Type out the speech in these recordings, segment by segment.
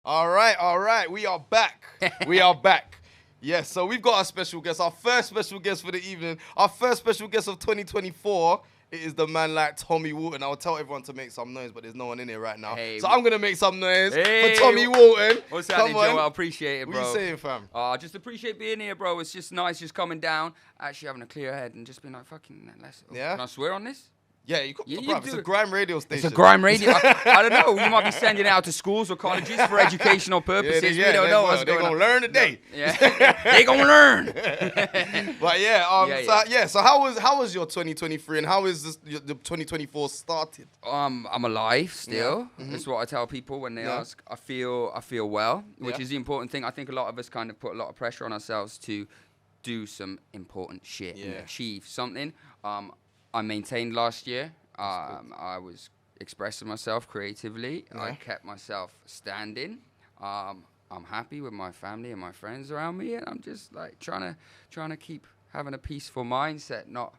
All right. We are back. Yes, so we've got our special guest, our first special guest for the evening, our first special guest of 2024. It is the man like Tommy Walton. I'll tell everyone to make some noise, but there's no one in here right now. Hey, so I'm going to make some noise for Tommy Walton. What's happening, Joe? I appreciate it, bro. What you saying, fam? I just appreciate being here, bro. It's just nice just coming down, actually having a clear head and just being like, fucking, let's... Yeah? Can I swear on this? Yeah, it's a grime radio station. It's a grime radio. I don't know. You might be sending it out to schools or colleges for educational purposes. We don't know what's going on. They're going to learn today. Yeah. They're going to learn. But so how was your 2023 and how is the 2024 started? I'm alive still. Yeah. Mm-hmm. That's what I tell people when they ask. I feel well, which is the important thing. I think a lot of us kind of put a lot of pressure on ourselves to do some important shit and achieve something. I maintained last year. I was expressing myself creatively. Yeah. I kept myself standing. I'm happy with my family and my friends around me, and I'm just like trying to keep having a peaceful mindset, not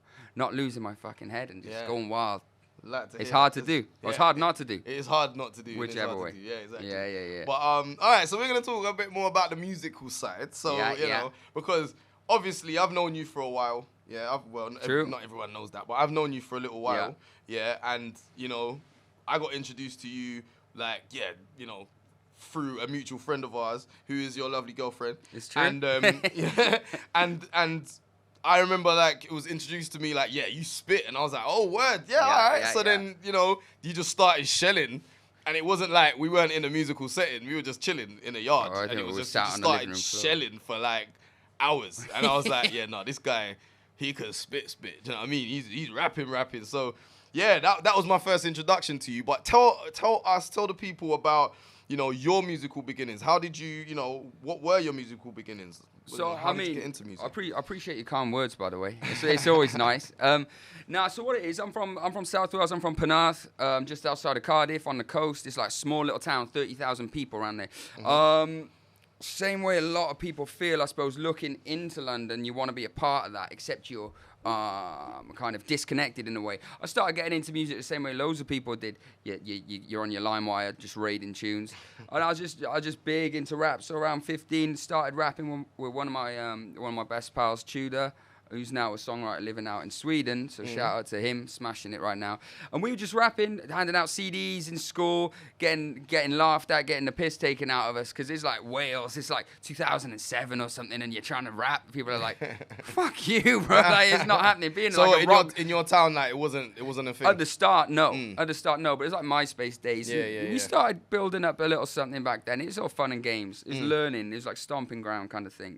losing my fucking head and just going wild. It's hard to do. It's hard not to do. It is hard not to do. Whichever way. Yeah, exactly. Yeah. But all right, so we're gonna talk a bit more about the musical side. So you know, because obviously I've known you for a while. Yeah, not everyone knows that, but I've known you for a little while. Yeah, and, you know, I got introduced to you, like, through a mutual friend of ours who is your lovely girlfriend. It's true. And, and I remember, like, it was introduced to me, like, you spit. And I was like, oh, word, all right. So then, you know, you just started shelling. And it wasn't like we weren't in a musical setting. We were just chilling in a yard. And it was just you started shelling for, like, hours. And I was like, this guy... He could spit. Do you know what I mean? He's rapping. So, that was my first introduction to you. But tell the people about, you know, your musical beginnings. How did you, you know, what were your musical beginnings? So, how did you get into music? I appreciate your kind words, by the way. It's always nice. So what it is, I'm from South Wales. I'm from Penarth, just outside of Cardif on the coast. It's like a small little town, 30,000 people around there. Mm-hmm. Same way a lot of people feel, I suppose, looking into London, you want to be a part of that, except you're kind of disconnected in a way. I started getting into music the same way loads of people did. You're on your LimeWire, just raiding tunes. And I was just big into rap. So around 15, started rapping with one of my best pals, Tudor, who's now a songwriter living out in Sweden. So shout out to him, smashing it right now. And we were just rapping, handing out CDs in school, getting laughed at, getting the piss taken out of us, because it's like Wales, it's like 2007 or something, and you're trying to rap. People are like, fuck you, bro. Like, it's not happening. Being so like in your town, like, it wasn't a thing? At the start, no. But it's like MySpace days. We started building up a little something back then. It's all fun and games. It's learning. It's like stomping ground kind of thing.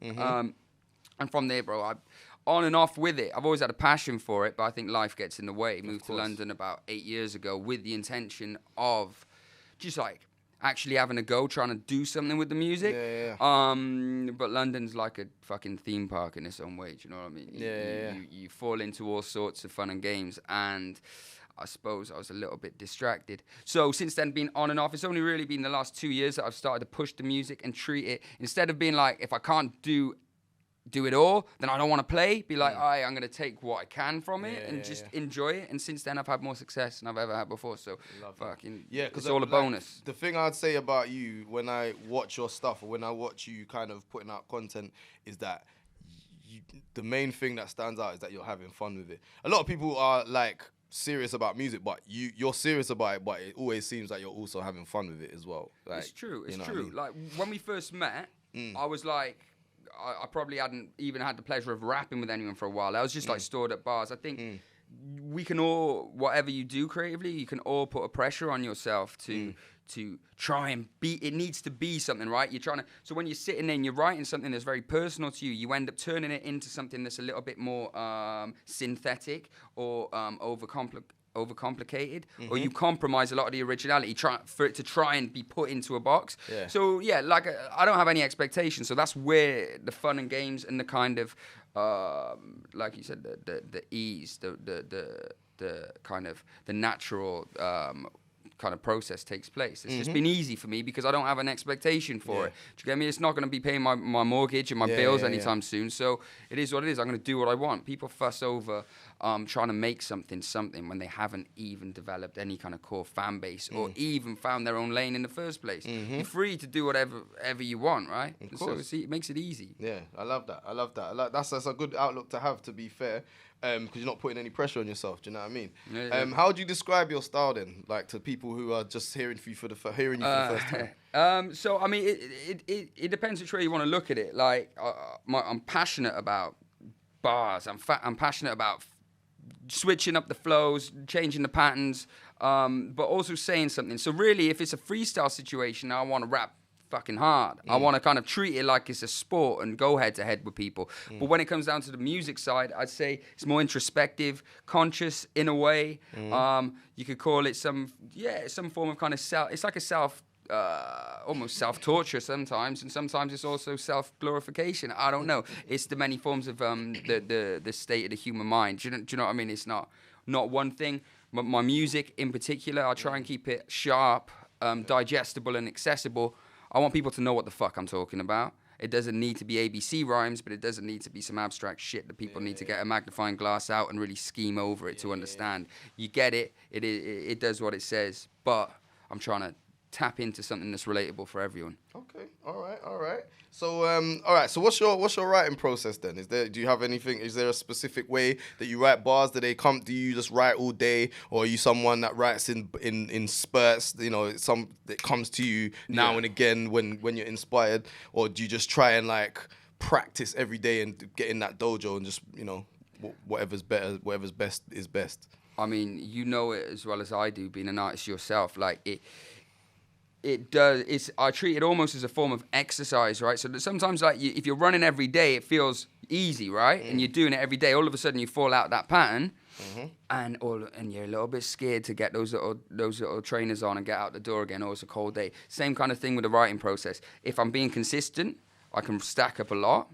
And from there, bro, on and off with it. I've always had a passion for it, but I think life gets in the way. Moved to London about 8 years ago with the intention of just like actually having a go, trying to do something with the music. But London's like a fucking theme park in its own way, do you know what I mean? You fall into all sorts of fun and games, and I suppose I was a little bit distracted. So since then, been on and off. It's only really been the last 2 years that I've started to push the music and treat it, instead of being like, if I can't do it all, then I don't want to play. Be like, I'm going to take what I can from it and just enjoy it. And since then, I've had more success than I've ever had before. So, it's all a bonus. The thing I'd say about you when I watch your stuff, or when I watch you kind of putting out content, is that the main thing that stands out is that you're having fun with it. A lot of people are like serious about music, but you're serious about it, but it always seems like you're also having fun with it as well. Like, it's true. It's true. I mean? Like, when we first met, I was like, I probably hadn't even had the pleasure of rapping with anyone for a while. I was just like stored at bars. I think we can all, whatever you do creatively, you can all put a pressure on yourself to try and be, it needs to be something, right? You're trying to, so when you're sitting there and you're writing something that's very personal to you, you end up turning it into something that's a little bit more synthetic or overcomplicated, or you compromise a lot of the originality for it to try and be put into a box. So like I don't have any expectations, so that's where the fun and games and the kind of like you said, the ease, the kind of the natural kind of process takes place. It's just been easy for me because I don't have an expectation for it. Do you get me? It's not going to be paying my mortgage and my bills anytime soon. So it is what it is. I'm going to do what I want. People fuss over trying to make something when they haven't even developed any kind of core fan base or even found their own lane in the first place. You're free to do whatever you want, right? Of course. So it makes it easy. Yeah, I love that. That's a good outlook to have, to be fair. Because you're not putting any pressure on yourself. Do you know what I mean? Yeah. How would you describe your style then, like to people who are just hearing you for the first time? So I mean, it depends which way you want to look at it. Like, I'm passionate about bars. I'm passionate about switching up the flows, changing the patterns, but also saying something. So really, if it's a freestyle situation, I want to rap fucking hard. I want to kind of treat it like it's a sport and go head to head with people. But when it comes down to the music side, I'd say it's more introspective, conscious in a way. You could call it some form of kind of it's like a almost self-torture sometimes, and sometimes it's also self-glorification. I don't know. It's the many forms of the state of the human mind. Do you know what I mean? It's not one thing. But my music in particular, I try and keep it sharp, digestible and accessible. I want people to know what the fuck I'm talking about. It doesn't need to be ABC rhymes, but it doesn't need to be some abstract shit that people need to get a magnifying glass out and really scheme over it to understand. You get it. It does what it says, but I'm trying to tap into something that's relatable for everyone. Okay. All right. So what's your writing process then? Do you have anything? Is there a specific way that you write bars? Do you just write all day, or are you someone that writes in spurts? You know, some that comes to you now and again when you're inspired, or do you just try and like practice every day and get in that dojo and just, you know, whatever's best is best? I mean, you know it as well as I do, being an artist yourself. Like it does. I treat it almost as a form of exercise, right? So that sometimes, like, if you're running every day, it feels easy, right? And you're doing it every day. All of a sudden, you fall out that pattern, and you're a little bit scared to get those little trainers on and get out the door again. Or it's a cold day. Same kind of thing with the writing process. If I'm being consistent, I can stack up a lot.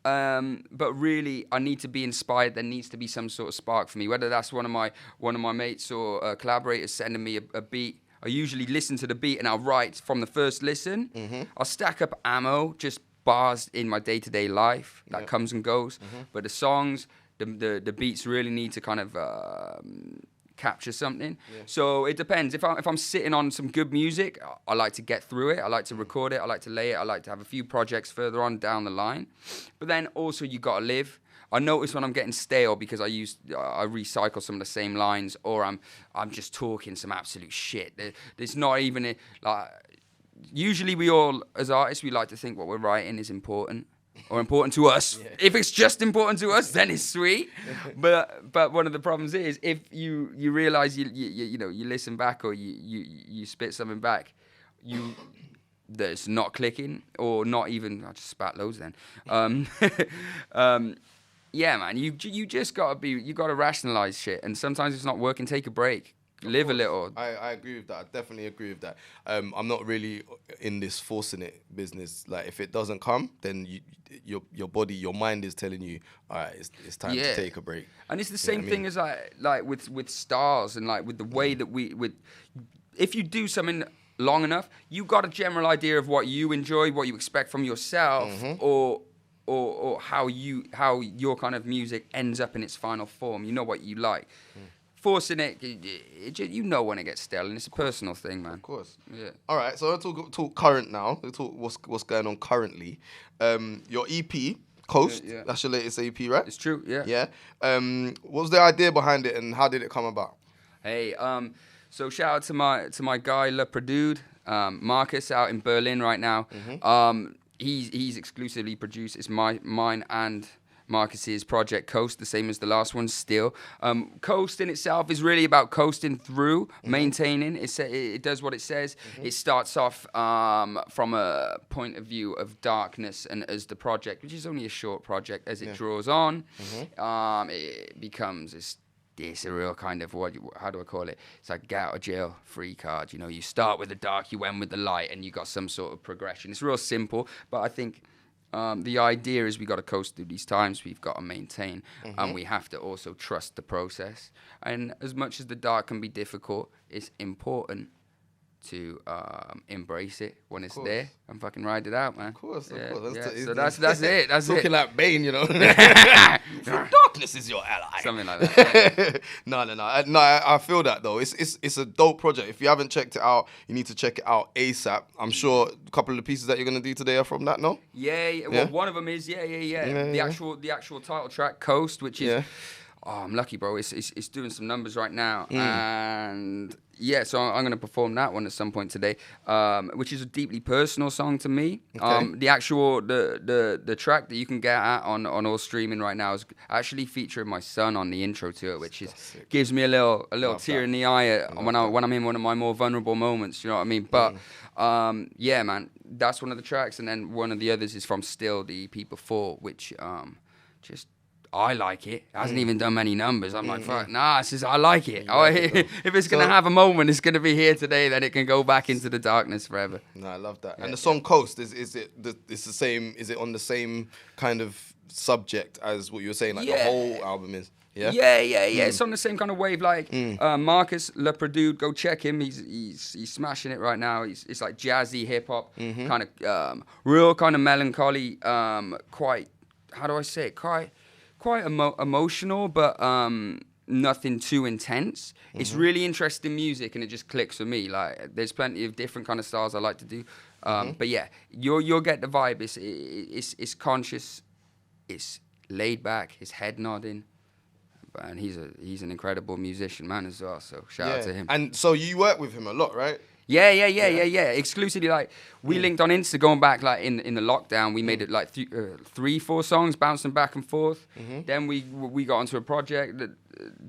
But really, I need to be inspired. There needs to be some sort of spark for me. Whether that's one of my mates or collaborators sending me a beat. I usually listen to the beat and I'll write from the first listen. I'll stack up ammo, just bars in my day-to-day life that comes and goes. But the songs, the beats really need to kind of capture something. So it depends. If I'm sitting on some good music, I like to get through it. I like to record it. I like to lay it. I like to have a few projects further on down the line. But then also you got to live. I notice when I'm getting stale because I recycle some of the same lines, or I'm just talking some absolute shit. There's not even usually we all as artists, we like to think what we're writing is important or important to us. If it's just important to us, then it's sweet. But one of the problems is if you realize you listen back or you spit something back, that's not clicking or not even. I just spat loads then. Yeah, man, you just gotta rationalize shit, and sometimes it's not working. Take a break, live a little. I agree with that. I definitely agree with that. I'm not really in this forcing it business. Like if it doesn't come, then your body, your mind is telling you, all right, it's time to take a break. And it's the same thing as like with stars and like with the way that if you do something long enough, you got a general idea of what you enjoy, what you expect from yourself, or how your kind of music ends up in its final form. You know what you like. Forcing it, you know when it gets stale, and it's a personal thing, man. Of course. Yeah. All right, so let's talk current now. Let's talk what's going on currently. Your EP, Coast, that's your latest EP, right? It's true, yeah. Yeah. What was the idea behind it, and how did it come about? Hey, so shout out to my guy, Le Produde, Marcus, out in Berlin right now. He's exclusively produced. It's mine and Marcus's project Coast, the same as the last one still. Coast in itself is really about coasting through, maintaining. It does what it says. It starts off from a point of view of darkness, and as the project, which is only a short project, as it draws on, it becomes it's a real kind of, how do I call it? It's like get out of jail free card. You know, you start with the dark, you end with the light, and you got some sort of progression. It's real simple, but I think the idea is we got to coast through these times. We've got to maintain, and we have to also trust the process. And as much as the dark can be difficult, it's important to embrace it when it's there and fucking ride it out, man. Of course. So That's it. That's talking it. like Bane, you know. Darkness is your ally. Something like that. No. I feel that though. It's a dope project. If you haven't checked it out, you need to check it out ASAP. I'm sure a couple of the pieces that you're gonna do today are from that, no? Yeah. Well, one of them is the actual title track, Coast, which is. Oh, I'm lucky, bro. It's doing some numbers right now, and so I'm gonna perform that one at some point today, which is a deeply personal song to me. Okay. The actual the track that you can get at on all streaming right now is actually featuring my son on the intro to it, which gives me a little tear in the eye when I'm in one of my more vulnerable moments. You know what I mean? But man, that's one of the tracks, and then one of the others is from Still, the EP before, which just. I like it. It hasn't even done many numbers. I'm like, fuck, nah, I like it. If it's going to have a moment, it's going to be here today, then it can go back into the darkness forever. No, I love that. And the song Coast, it's the same, is it on the same kind of subject as what you were saying, like the whole album is? Yeah. It's on the same kind of wave. Like Marcus LePerdue, go check him. He's smashing it right now. It's like jazzy hip hop, kind of real kind of melancholy, quite, how do I say it? Quite emotional, but nothing too intense. It's really interesting music, and it just clicks for me. Like, there's plenty of different kind of styles I like to do, but yeah, you'll get the vibe. It's conscious, it's laid back, his head nodding, and he's an incredible musician, man, as well. So shout out to him. And so you work with him a lot, right? Yeah. Exclusively, like, we linked on Insta going back, like, in the lockdown. We made it like 3-4 songs, bouncing back and forth. Then we got onto a project that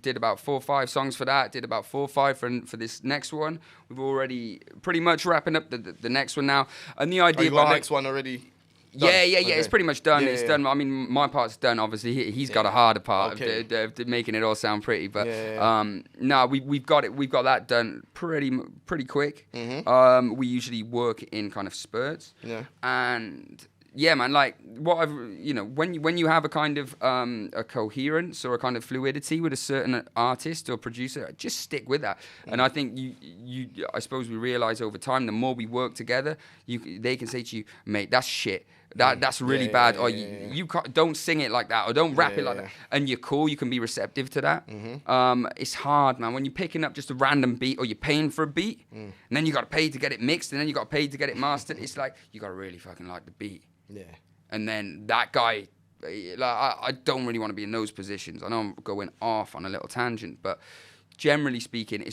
did about 4 or 5 songs for that. Did about 4 or 5 for this next one. We've already pretty much wrapping up the next one now. And the idea. You got the next one already. Done. Yeah. Okay. It's pretty much done. It's done. I mean, my part's done. Obviously, he's got a harder part of making it all sound pretty. But no, we've got it. We've got that done pretty quick. We usually work in kind of spurts. Yeah. And yeah, man, like when you have a kind of a coherence or a kind of fluidity with a certain artist or producer, just stick with that. And I think I suppose we realize over time, the more we work together, they can say to you, mate, that's shit. That's really bad, or you can't, don't sing it like that, or don't rap it like that, and you're cool. You can be receptive to that. It's hard, man, when you're picking up just a random beat, or you're paying for a beat, and then you got to pay to get it mixed, and then you got to pay to get it mastered. It's like you got to really fucking like the beat. Yeah. And then that guy, like, I don't really want to be in those positions. I know I'm going off on a little tangent, but generally speaking,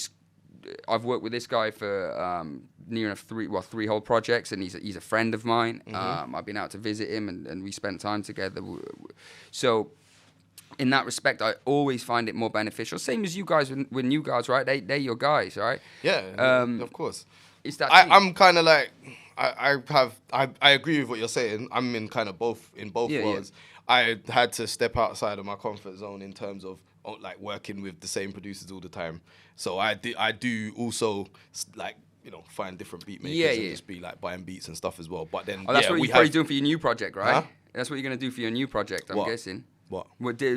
I've worked with this guy for near enough 3 whole projects, and he's a friend of mine. I've been out to visit him, and we spent time together. So in that respect, I always find it more beneficial. Same as you guys with new guys, right? They're your guys, right? Yeah, of course. It's that I'm kind of like, I agree with what you're saying. I'm in kind of both worlds. Yeah. I had to step outside of my comfort zone in terms of like working with the same producers all the time. So I do also like, find different beat makers and just be like buying beats and stuff as well. But then that's what you're probably doing for your new project, right? Huh? That's what you're gonna do for your new project, I'm guessing. What?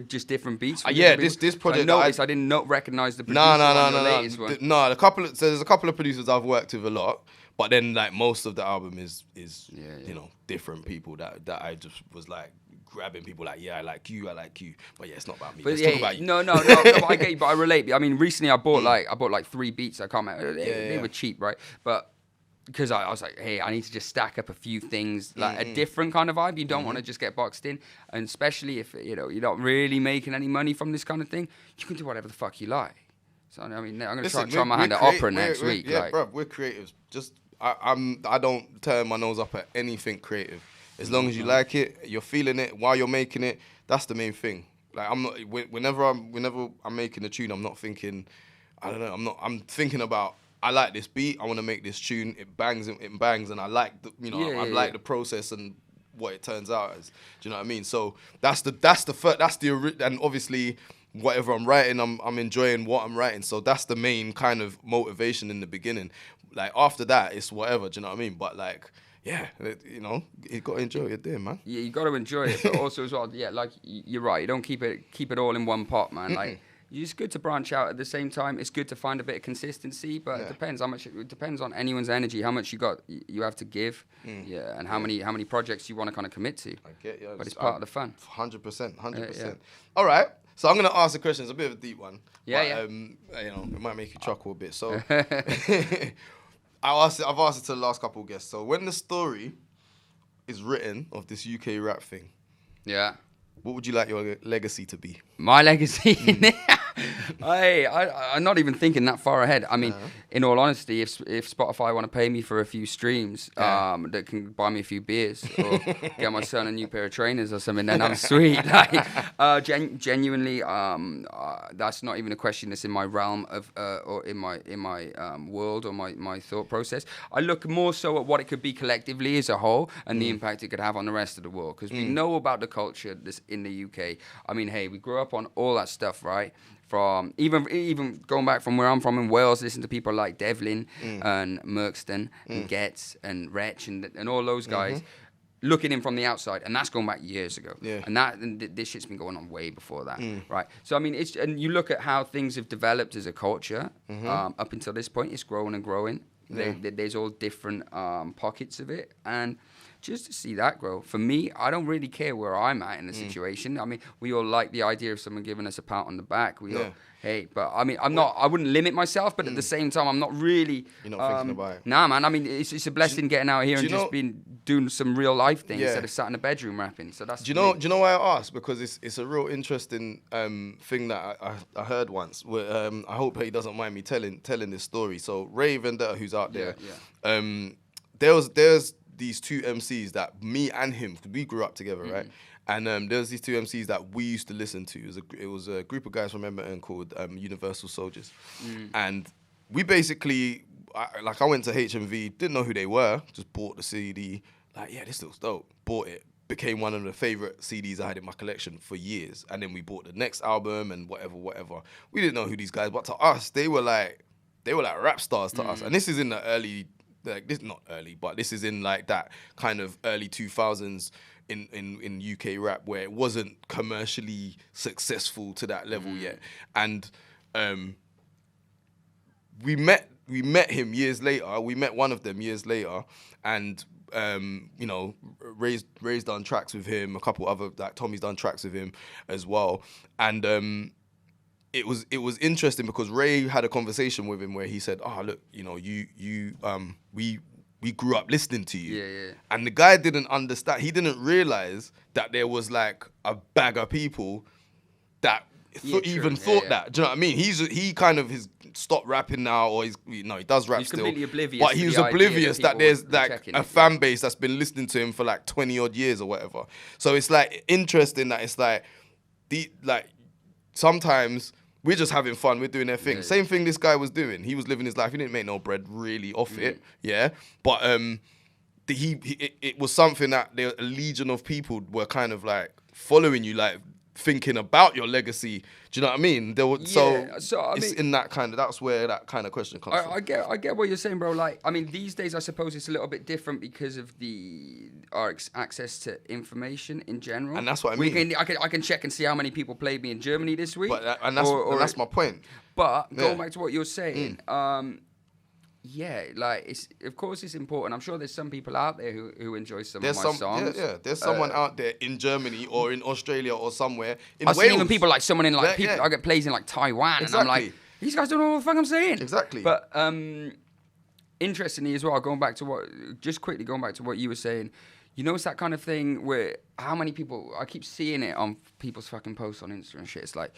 Just different beats? This project. I did not recognize the producer on the latest one. No, there's a couple of producers I've worked with a lot, but then like most of the album is different people that I just was like grabbing people like, I like you, but it's not about me. Let's talk about you. No, I get you, but I relate. I mean, recently I bought like 3 beats. I can't remember. They were cheap, right? But because I was like, hey, I need to just stack up a few things, like a different kind of vibe. You don't want to just get boxed in, and especially if you're not really making any money from this kind of thing, you can do whatever the fuck you like. So I mean, I'm gonna try my hand at opera next week. Yeah, bro, we're creatives. Just I don't turn my nose up at anything creative. As long as you like it, you're feeling it while you're making it. That's the main thing. Like I'm not. Whenever I'm making a tune, I'm not thinking. I don't know. I'm thinking about. I like this beat. I want to make this tune. It bangs, and I like the. I like the process and what it turns out as. Do you know what I mean? So that's and obviously whatever I'm writing, I'm enjoying what I'm writing. So that's the main kind of motivation in the beginning. Like after that, it's whatever. Do you know what I mean? But like. Yeah, you got to enjoy what you're doing, man. Yeah, you got to enjoy it, but also as well, like you're right. You don't keep it all in one pot, man. Like it's good to branch out. At the same time, it's good to find a bit of consistency, but it depends how much. It depends on anyone's energy, how much you have to give, and how many projects you want to kind of commit to. I get you. But it's part of the fun. 100%. All right. So I'm gonna ask the question. It's a bit of a deep one. Yeah, but, it might make you chuckle a bit. So I've asked it to the last couple of guests. So when the story is written of this UK rap thing, what would you like your legacy to be? My legacy? I'm not even thinking that far ahead. I mean, in all honesty, if Spotify want to pay me for a few streams, that can buy me a few beers or get my son a new pair of trainers or something, then I'm sweet. Like, genuinely, that's not even a question that's in my realm of or in my world or my thought process. I look more so at what it could be collectively as a whole and the impact it could have on the rest of the world, because we know about the culture this in the UK. I mean, hey, we grew up on all that stuff, right? From even going back from where I'm from in Wales, listen to people like Devlin and Merkston and Getz and Wretch and all those guys, looking in from the outside, and that's going back years ago. Yeah. And this shit's been going on way before that, right? So I mean, and you look at how things have developed as a culture up until this point, it's growing and growing. Yeah. There's all different pockets of it, and just to see that grow. For me, I don't really care where I'm at in the situation. I mean, we all like the idea of someone giving us a pat on the back. We all, hey, but I mean, I wouldn't limit myself, but at the same time, I'm not really. You're not thinking about it. Nah, man. I mean, it's a blessing getting out here and just been doing some real life things instead of sat in a bedroom rapping. So that's. Do you know why I asked? Because it's a real interesting thing that I heard once. Where, I hope he doesn't mind me telling this story. So Ray Vandetta, who's out there, there's these two MCs that me and him, we grew up together, right? And there was these two MCs that we used to listen to. It was a group of guys from Edmonton called Universal Soldiers. And we basically, I went to HMV, didn't know who they were, just bought the CD, like, yeah, this looks dope, bought it. Became one of the favorite CDs I had in my collection for years. And then we bought the next album and whatever. We didn't know who these guys, but to us, they were like rap stars to us. And this is in the early, this not early, but this is in like that kind of early 2000s in UK rap where it wasn't commercially successful to that level yet. And we met him years later. We met one of them years later, and Ray's done tracks with him. A couple other, like Tommy's done tracks with him as well, and it was interesting because Ray had a conversation with him where he said, "Oh, look, we grew up listening to you." Yeah. And the guy didn't understand. He didn't realize that there was like a bag of people that thought that. Do you know what I mean? He kind of has stopped rapping now, or he does rap still. Completely oblivious. But he was oblivious that there's like a fan base that's been listening to him for like 20 odd years or whatever. So it's like interesting that it's like sometimes we're just having fun. We're doing their thing. Same thing this guy was doing. He was living his life. He didn't make no bread really off it. Yeah. But it was something that a legion of people were kind of like following you, like thinking about your legacy. Do you know what I mean? It's in that kind of, that's where that kind of question comes from. I get what you're saying, bro. Like, I mean, these days I suppose it's a little bit different because of our access to information in general. And that's what I mean. I can check and see how many people played me in Germany this week. And that's my point. But going back to what you're saying, of course it's important. I'm sure there's some people out there who enjoy some of my songs. Yeah. There's someone out there in Germany or in Australia or somewhere in I've Wales. seen even people like someone in like people. I get plays in like Taiwan, and I'm like, these guys don't know what the fuck I'm saying. Exactly. But interestingly as well, going back to what you were saying. You know, it's that kind of thing where how many people, I keep seeing it on people's fucking posts on Insta and shit. It's like,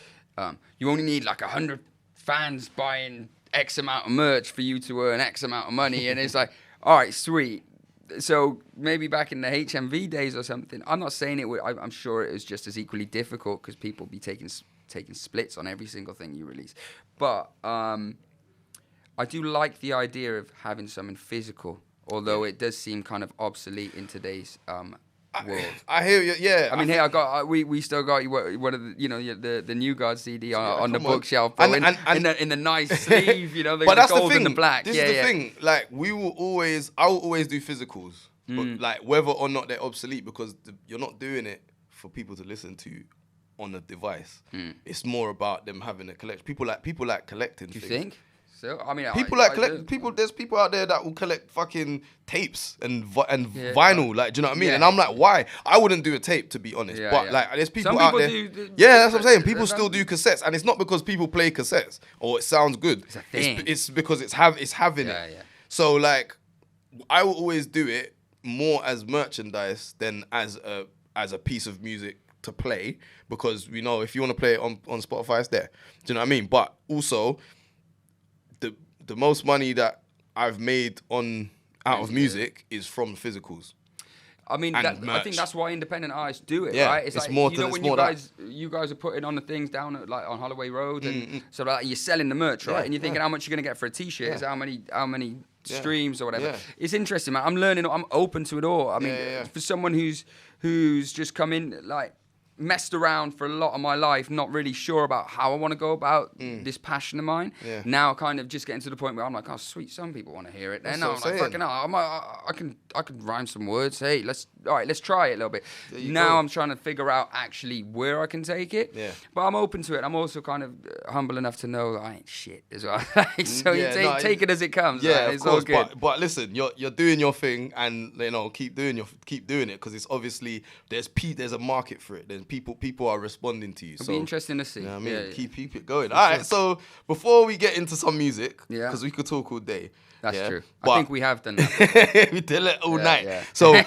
you only need like 100 fans buying X amount of merch for you to earn X amount of money. And it's like, all right, sweet. So maybe back in the HMV days or something, I'm not saying it would, I'm sure it was just as equally difficult because people be taking splits on every single thing you release. But I do like the idea of having something physical. Although it does seem kind of obsolete in today's world. I hear you. Yeah. I mean, we still got one of the new Guardz CD on the bookshelf, bro, in the nice sleeve, the gold and the black. This is the thing. Like I will always do physicals, but like whether or not they're obsolete because you're not doing it for people to listen to on a device. It's more about them having a collection. People like collecting things. You think? So I mean, There's people out there that will collect fucking tapes and vinyl. Like, do you know what I mean? And I'm like, why? I wouldn't do a tape, to be honest. But like, there's people out there. That's what I'm saying. People still do cassettes, and it's not because people play cassettes or it sounds good. It's a thing. It's because it's having it. Yeah. So like, I will always do it more as merchandise than as a piece of music to play, because if you want to play it on Spotify, it's there. Do you know what I mean? But also, the most money that I've made out of music is from physicals. I mean, I think that's why independent artists do it, yeah, right? It's like, more when you guys are putting on the things down at, like on Holloway Road, and so like, you're selling the merch, right? And you're thinking how much you're gonna get for a T-shirt, is how many streams or whatever. Yeah. It's interesting, man. I'm learning. I'm open to it all. I mean, for someone who's just come in, like, messed around for a lot of my life, not really sure about how I want to go about this passion of mine. Yeah. Now kind of just getting to the point where I'm like, oh sweet, some people want to hear it. Then I'm like, fucking hell, I can rhyme some words. Hey, let's try it a little bit. Now I'm trying to figure out actually where I can take it. Yeah. But I'm open to it. I'm also kind of humble enough to know that I ain't shit as well. So you take it as it comes. Yeah, right? It's all good. But listen, you're doing your thing, and keep doing it, because it's obviously there's a market for it. There's people are responding to you. It'll be interesting to see. You know what I mean? Keep it going. All right, so before we get into some music, because we could talk all day. That's true. I think we have done that. We did it all night. Yeah. So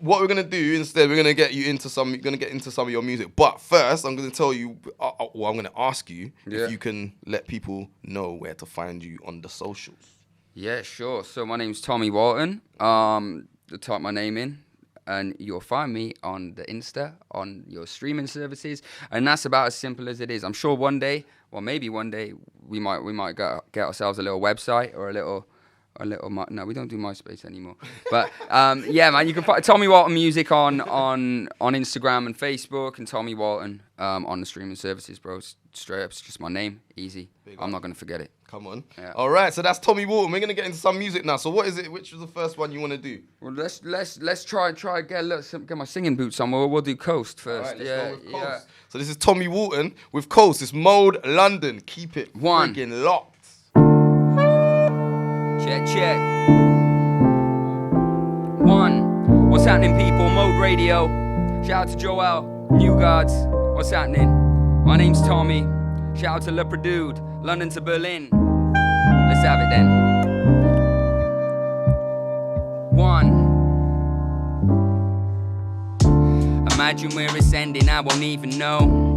what we're gonna do instead, we're gonna get into some of your music. But first, I'm gonna tell you, I'm gonna ask you if you can let people know where to find you on the socials. Yeah, sure. So my name's Tommy Walton. Type my name in, and you'll find me on the Insta, on your streaming services, and that's about as simple as it is. I'm sure one day, well, maybe one day, we might get ourselves a little website or a little. No, we don't do MySpace anymore. But yeah, man, you can find Tommy Walton Music on Instagram and Facebook, and Tommy Walton on the streaming services, bro. Straight up, it's just my name, easy. I'm not gonna forget it. Come on. Yeah. All right, so that's Tommy Walton. We're gonna get into some music now. So what is it? Which was the first one you want to do? Well, let's try get my singing boots on. We'll do Coast first. All right, let's go with Coast. So this is Tommy Walton with Coast. It's Mode London. Keep it freaking locked. Check. One. What's happening, people? Mode Radio. Shout out to Joel, New Guardz. What's happening? My name's Tommy. Shout out to Le Dude, London to Berlin. Let's have it then. One. Imagine where it's ending, I won't even know.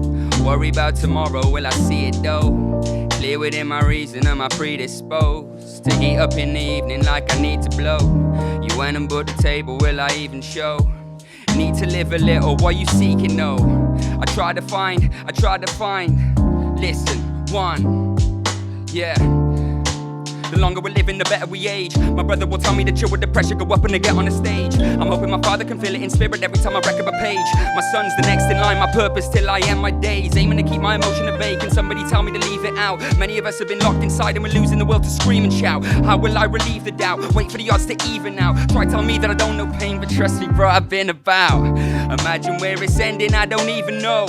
Worry about tomorrow, will I see it though? Clear within my reason, am I predisposed to heat up in the evening like I need to blow? You went and bought the table, will I even show? Need to live a little, what you seeking though? I try to find. Listen, one, yeah. The longer we're living, the better we age. My brother will tell me to chill with the pressure, go up and to get on the stage. I'm hoping my father can feel it in spirit every time I record a page. My son's the next in line, my purpose till I end my days. Aiming to keep my emotion at bay, can somebody tell me to leave it out? Many of us have been locked inside and we're losing the will to scream and shout. How will I relieve the doubt? Wait for the odds to even out. Try tell me that I don't know pain, but trust me bro, I've been about. Imagine where it's ending, I don't even know.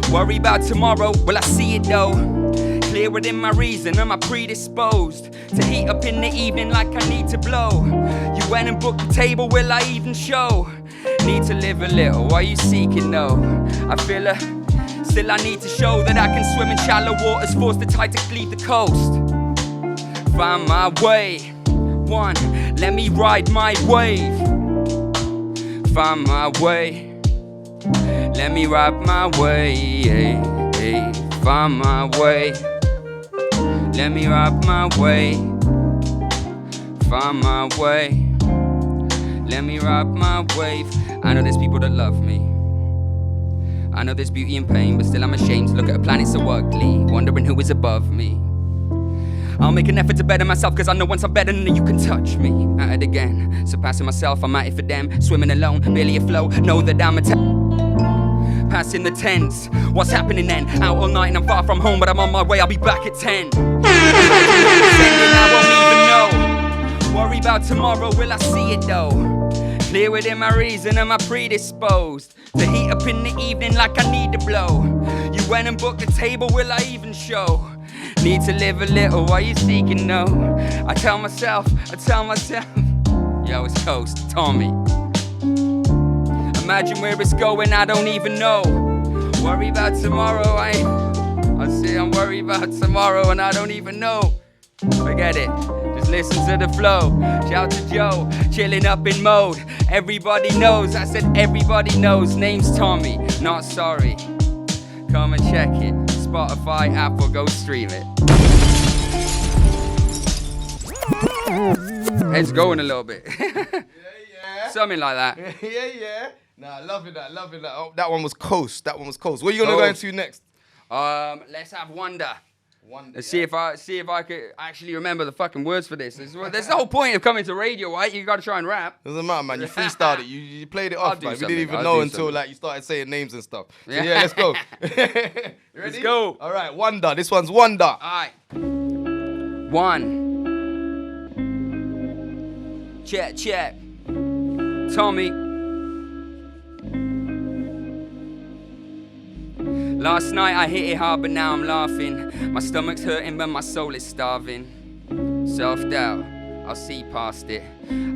Worry about tomorrow, will I see it though? Clear within my reason, am I predisposed to heat up in the evening like I need to blow? You went and booked the table, will I even show? Need to live a little, what you seeking though? I feel still I need to show that I can swim in shallow waters, force the tide to leave the coast. Find my way, one, let me ride my wave. Find my way, let me ride my way. Find my way. Let me ride my way. Find my way. Let me ride my wave. I know there's people that love me. I know there's beauty in pain, but still I'm ashamed to look at a planet so ugly, wondering who is above me. I'll make an effort to better myself, cause I know once I'm better than you can touch me. At it again, surpassing myself, I'm at it for them. Swimming alone, barely afloat, know that I'm passing the tens. What's happening then? Out all night and I'm far from home, but I'm on my way, I'll be back at 10. I won't even know. Worry about tomorrow, will I see it though? Clear within my reason, am I predisposed to heat up in the evening like I need to blow? You went and booked the table, will I even show? Need to live a little while you seeking, no. I tell myself, yo, it's Coast, Tommy. Imagine where it's going, I don't even know. Worry about tomorrow, I'm worried about tomorrow and I don't even know. Forget it, just listen to the flow. Shout to Joe, chilling up in mode. Everybody knows, I said everybody knows. Name's Tommy, not sorry. Come and check it. Spotify, Apple, go stream it. Head's going a little bit. Yeah. Something like that. Yeah. Nah, loving that. Oh, that one was Coast. What are you gonna go into next? Let's have Wonder. Let's see if I could actually remember the fucking words for this. That's the whole point of coming to radio, right? You gotta try and rap. Doesn't matter, man. You freestyled it. You played it off, man. We didn't even know until like you started saying names and stuff. So yeah, let's go. Ready? Let's go. All right, Wonder. This one's Wonder. All right. 1. Check. Tommy. Last night I hit it hard, but now I'm laughing. My stomach's hurting, but my soul is starving. Self-doubt, I'll see past it.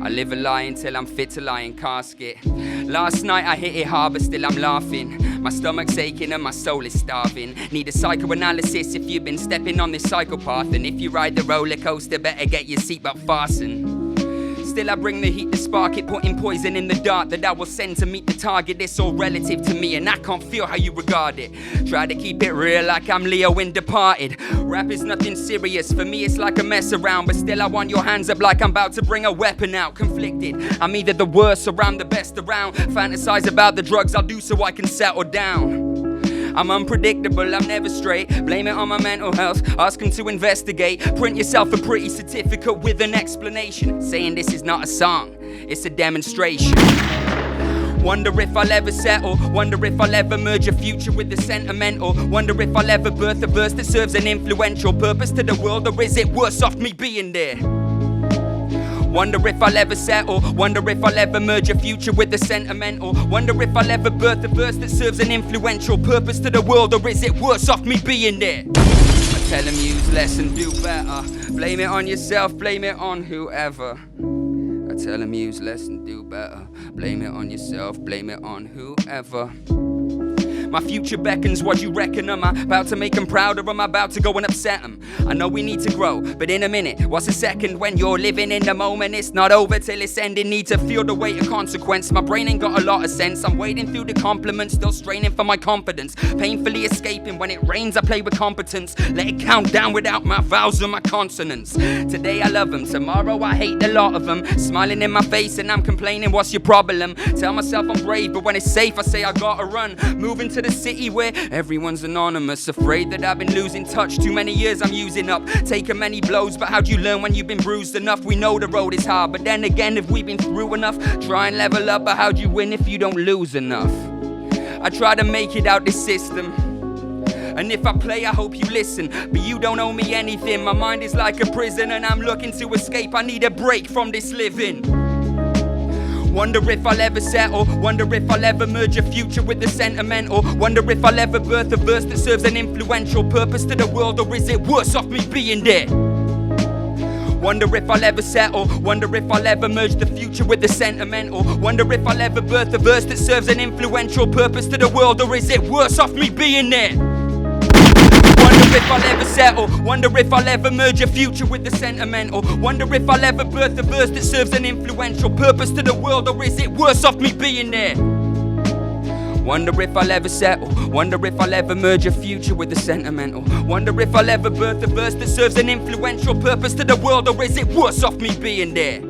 I live a lie until I'm fit to lie in casket. Last night I hit it hard, but still I'm laughing. My stomach's aching and my soul is starving. Need a psychoanalysis if you've been stepping on this psychopath. And if you ride the roller coaster, better get your seatbelt fastened. Still I bring the heat to spark it, putting poison in the dart that I will send to meet the target. It's all relative to me and I can't feel how you regard it. Try to keep it real like I'm Leo in Departed. Rap is nothing serious, for me it's like a mess around. But still I want your hands up like I'm about to bring a weapon out. Conflicted, I'm either the worst or I'm the best around. Fantasize about the drugs I'll do so I can settle down. I'm unpredictable, I'm never straight. Blame it on my mental health, ask them to investigate. Print yourself a pretty certificate with an explanation, saying this is not a song, it's a demonstration. Wonder if I'll ever settle. Wonder if I'll ever merge a future with the sentimental. Wonder if I'll ever birth a verse that serves an influential purpose to the world, or is it worse off me being there? Wonder if I'll ever settle. Wonder if I'll ever merge a future with the sentimental. Wonder if I'll ever birth a verse that serves an influential purpose to the world, or is it worse off me being there? I tell them use less and do better. Blame it on yourself, blame it on whoever. I tell them use less and do better. Blame it on yourself, blame it on whoever. My future beckons, what you reckon? Am I about to make them proud, or am I about to go and upset them? I know we need to grow, but in a minute, what's a second? When you're living in the moment, it's not over till it's ending. Need to feel the weight of consequence. My brain ain't got a lot of sense. I'm wading through the compliments, still straining for my confidence. Painfully escaping, when it rains I play with competence. Let it count down without my vowels or my consonants. Today I love them, tomorrow I hate a lot of them. Smiling in my face and I'm complaining, what's your problem? Tell myself I'm brave, but when it's safe I say I gotta run. Moving to the city where everyone's anonymous. Afraid that I've been losing touch, too many years I'm using up. Taking many blows, but how'd you learn when you've been bruised enough? We know the road is hard, but then again, have we been through enough? Try and level up, but how'd you win if you don't lose enough? I try to make it out this system, and if I play, I hope you listen. But you don't owe me anything. My mind is like a prison and I'm looking to escape. I need a break from this living. Wonder if I'll ever settle. Wonder if I'll ever merge a future with the sentimental. Wonder if I'll ever birth a verse that serves an influential purpose to the world, or is it worse off me being there? Wonder if I'll ever settle. Wonder if I'll ever merge the future with the sentimental. Wonder if I'll ever birth a verse that serves an influential purpose to the world, or is it worse off me being there? Wonder if I'll ever settle. Wonder if I'll ever merge a future with the sentimental. Wonder if I'll ever birth a verse that serves an influential purpose to the world, or is it worse off me being there? Wonder if I'll ever settle. Wonder if I'll ever merge a future with the sentimental. Wonder if I'll ever birth a verse that serves an influential purpose to the world, or is it worse off me being there?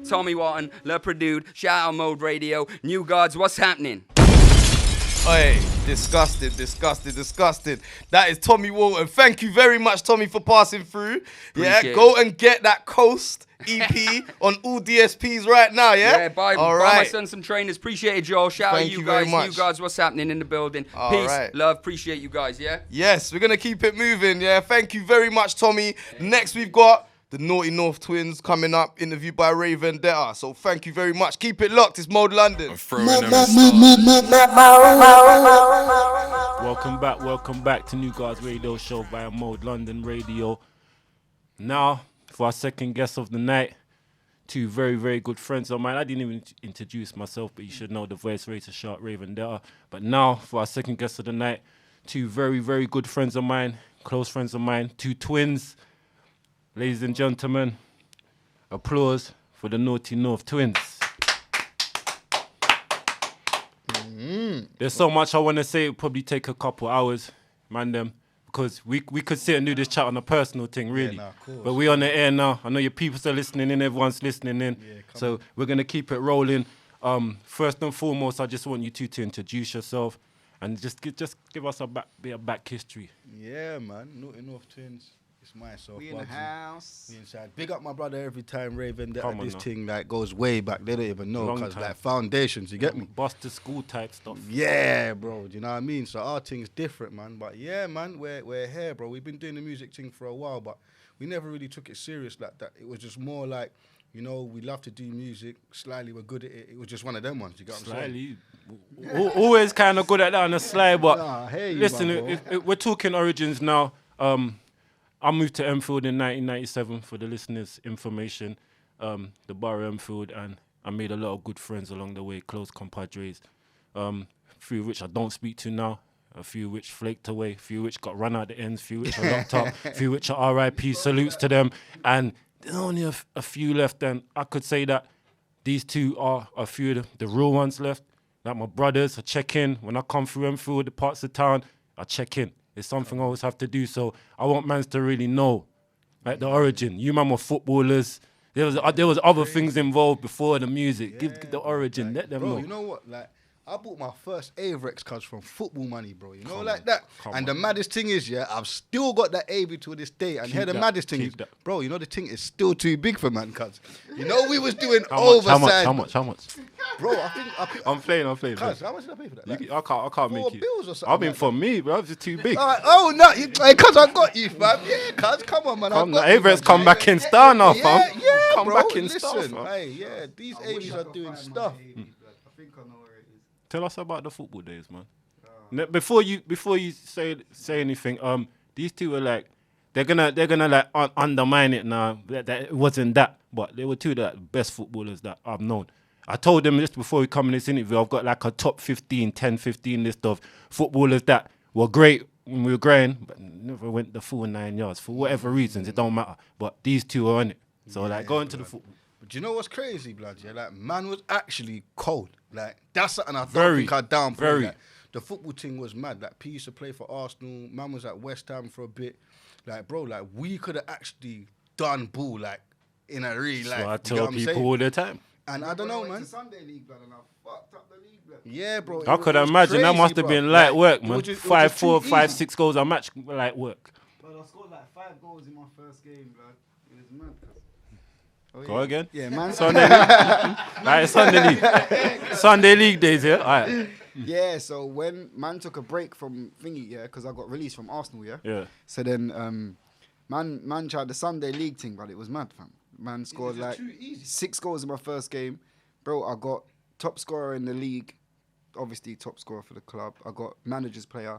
Tommy Walton, Le Produde, shout out Mode Radio, New Guardz, what's happening? Hey, disgusted. That is Tommy Walton. Thank you very much, Tommy, for passing through. Go and get that Coast EP on all DSPs right now, yeah? Buy my son some trainers. Appreciate it, Joel. Shout out you guys. New Guardz, what's happening in the building? Peace, love, appreciate you guys, yeah? Yes, we're going to keep it moving, yeah? Thank you very much, Tommy. Next, we've got the Naughty North Twins coming up, interviewed by Ray Vandetta. So thank you very much. Keep it locked. It's Mode London. Welcome back to New Guardz Radio Show via Mode London Radio. Now, for our second guest of the night, two very, very good friends of mine. I didn't even introduce myself, but you should know the voice racer shark, Ray Vandetta. But now, for our second guest of the night, two very, very good friends of mine, close friends of mine, two twins. Ladies and gentlemen, applause for the Naughty North Twins. There's so much I want to say. It'll probably take a couple hours, man, them. Because we could sit and do this chat on a personal thing, really. But we on the air now. I know your people are listening in. Everyone's listening in. So we're going to keep it rolling. First and foremost, I just want you two to introduce yourself and just give us a bit of back history. Yeah, man. Naughty North Twins. It's myself. We in the house. We inside. Big up my brother every time, Ray Vandetta. This thing like goes way back. They don't even know because like foundations. You get me? Bust the school type stuff. Yeah, bro. Do you know what I mean? So our thing's different, man. But yeah, man, we're here, bro. We've been doing the music thing for a while, but we never really took it serious like that. It was just more like, you know, we love to do music. Slightly, we're good at it. It was just one of them ones. You got what I'm saying? Always kind of good at that on the slide, but listen, we're talking origins now. I moved to Enfield in 1997 for the listeners' information, the borough Enfield, and I made a lot of good friends along the way, close compadres, a few which I don't speak to now, a few which flaked away, a few which got run out the ends, a few which are locked up, a few which are RIP, salutes to them, and there's only a few left, and I could say that these two are a few of the real ones left. Like my brothers, I check in. When I come through Enfield, the parts of town, I check in. It's something I always have to do, so I want mans to really know, like the origin. You man were footballers. There was other things involved before the music. Yeah, Give the origin, let them know. You know what? Like, I bought my first Averex cards from football money, bro. You know, like that. And the maddest thing is, yeah, I've still got that AV to this day. And here the maddest thing is, bro, you know the thing is still too big for man cards. You know we was doing oversized. How much? Bro, I think I'm playing. Cuz, how much did I pay for that? Like, I can't make it. bills or something. I mean, for me, bro, it's just too big. Oh no, hey, cuz I got you, fam. Yeah, cuz, come on, man. Averex come back in star now, fam. Yeah, come bro. back in star, fam. Hey, yeah, these AVs are doing stuff. I think I know where it is. Tell us about the football days, man. Before you say anything, these two were like, they're gonna like undermine it now. That it wasn't that, but they were two of the best footballers that I've known. I told them just before we come in this interview, I've got like a top 10, 15 list of footballers that were great when we were growing, but never went the full 9 yards for whatever reasons. It don't matter. But these two are on it. So like going to the football. But do you know what's crazy, blood? Yeah, like man was actually cold. Like that's something I don't think I downplayed. Like, the football thing was mad. Like P used to play for Arsenal. Man was at West Ham for a bit. Like bro, like we could have actually done ball like in a real life. So I tell people all the time. And I don't know, man. Sunday league, blood, and I fucked up the league, blood. Yeah, bro. I could imagine that must have been light work, man. 5-4, 5-6 goals a match, light work. But I scored like 5 goals in my first game, blood. It was mad. Go again? Yeah, man. Sunday league. Right, Sunday league. Sunday league days, yeah? All right. Yeah, so when man took a break from thingy, yeah, because I got released from Arsenal, yeah? Yeah. So then man tried the Sunday league thing, but it was mad, fam. Man scored like 6 goals in my first game. Bro, I got top scorer in the league. Obviously, top scorer for the club. I got managers player,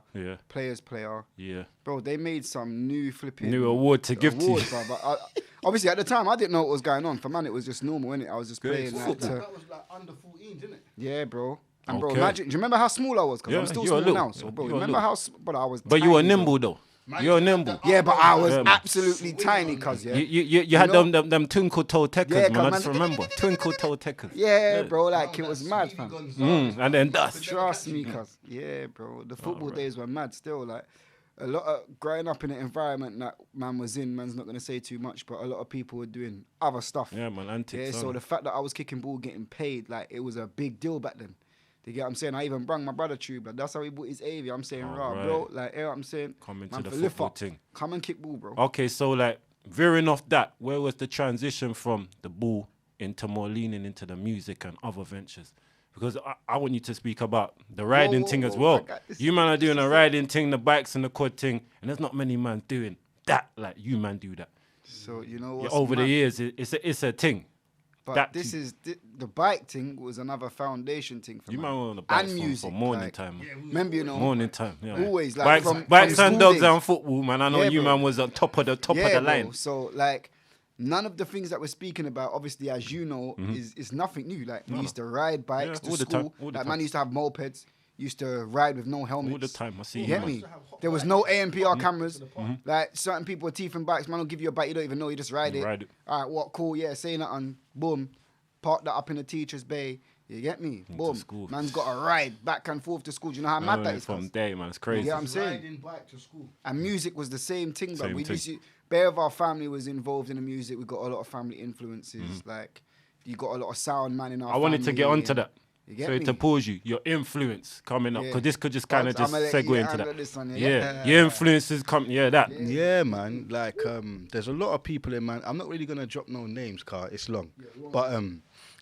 players player. Yeah. Bro, they made some new flipping... New award to give to you. Bro, but obviously, at the time, I didn't know what was going on. For man, it was just normal, innit? I was just playing like... That was like under 14, didn't it? Yeah, bro. And bro, imagine, do you remember how small I was? Because I'm still small now. So, bro, remember how... But I was But you were nimble, though. You're nimble. Yeah, but I was absolutely tiny, cuz, yeah. You had them twinkle toe techers, man. I just remember. Twinkle toe techers. Yeah, bro, like it was mad, fam. And then dust. Trust me, cuz. Yeah, bro. The football days were mad still. Like, a lot of growing up in an environment that man was in, man's not going to say too much, but a lot of people were doing other stuff. Yeah, man, antics. Yeah, so the fact that I was kicking ball, getting paid, like, it was a big deal back then. You get what I'm saying? I even brung my brother tube. Like, that's how he bought his AV. I'm saying, bro. Like, you know what I'm saying? Come into the football thing. Come and kick ball, bro. Okay, so, like, veering off that, where was the transition from the ball into more leaning into the music and other ventures? Because I want you to speak about the riding thing as well. You man are doing a riding thing, the bikes and the quad thing, and there's not many man doing that like you man do that. So you know what's over the years, it's a thing. But that this is the bike thing was another foundation thing for you. You man on the bike and music for morning time. Yeah, remember, morning time. Yeah. Always like bikes and dogs days. and football, man. I know you man was on top of the line. So like, none of the things that we're speaking about, obviously, as you know, is nothing new. Like we used to ride bikes to school. Like man used to have mopeds. Used to ride with no helmets. All the time, I see. You get me? There was no ANPR cameras. Like certain people with teeth and bikes, man will give you a bike, you don't even know, you just ride it. All right, what cool, yeah, say nothing, boom, park that up in the teacher's bay. You get me? Boom. Man's got a ride back and forth to school. Do you know how mad that is? From day, man, it's crazy. You get what I'm saying? Riding bike to school. And music was the same thing, bro. Bare of our family was involved in the music. We got a lot of family influences. Like, you got a lot of sound man in our family. I wanted to get onto that. So to pause you, your influence coming up, because this could just kind of just segue into that. Your influences come, that. Yeah, man. Like, there's a lot of people in, man. I'm not really gonna drop no names, car. It's long, but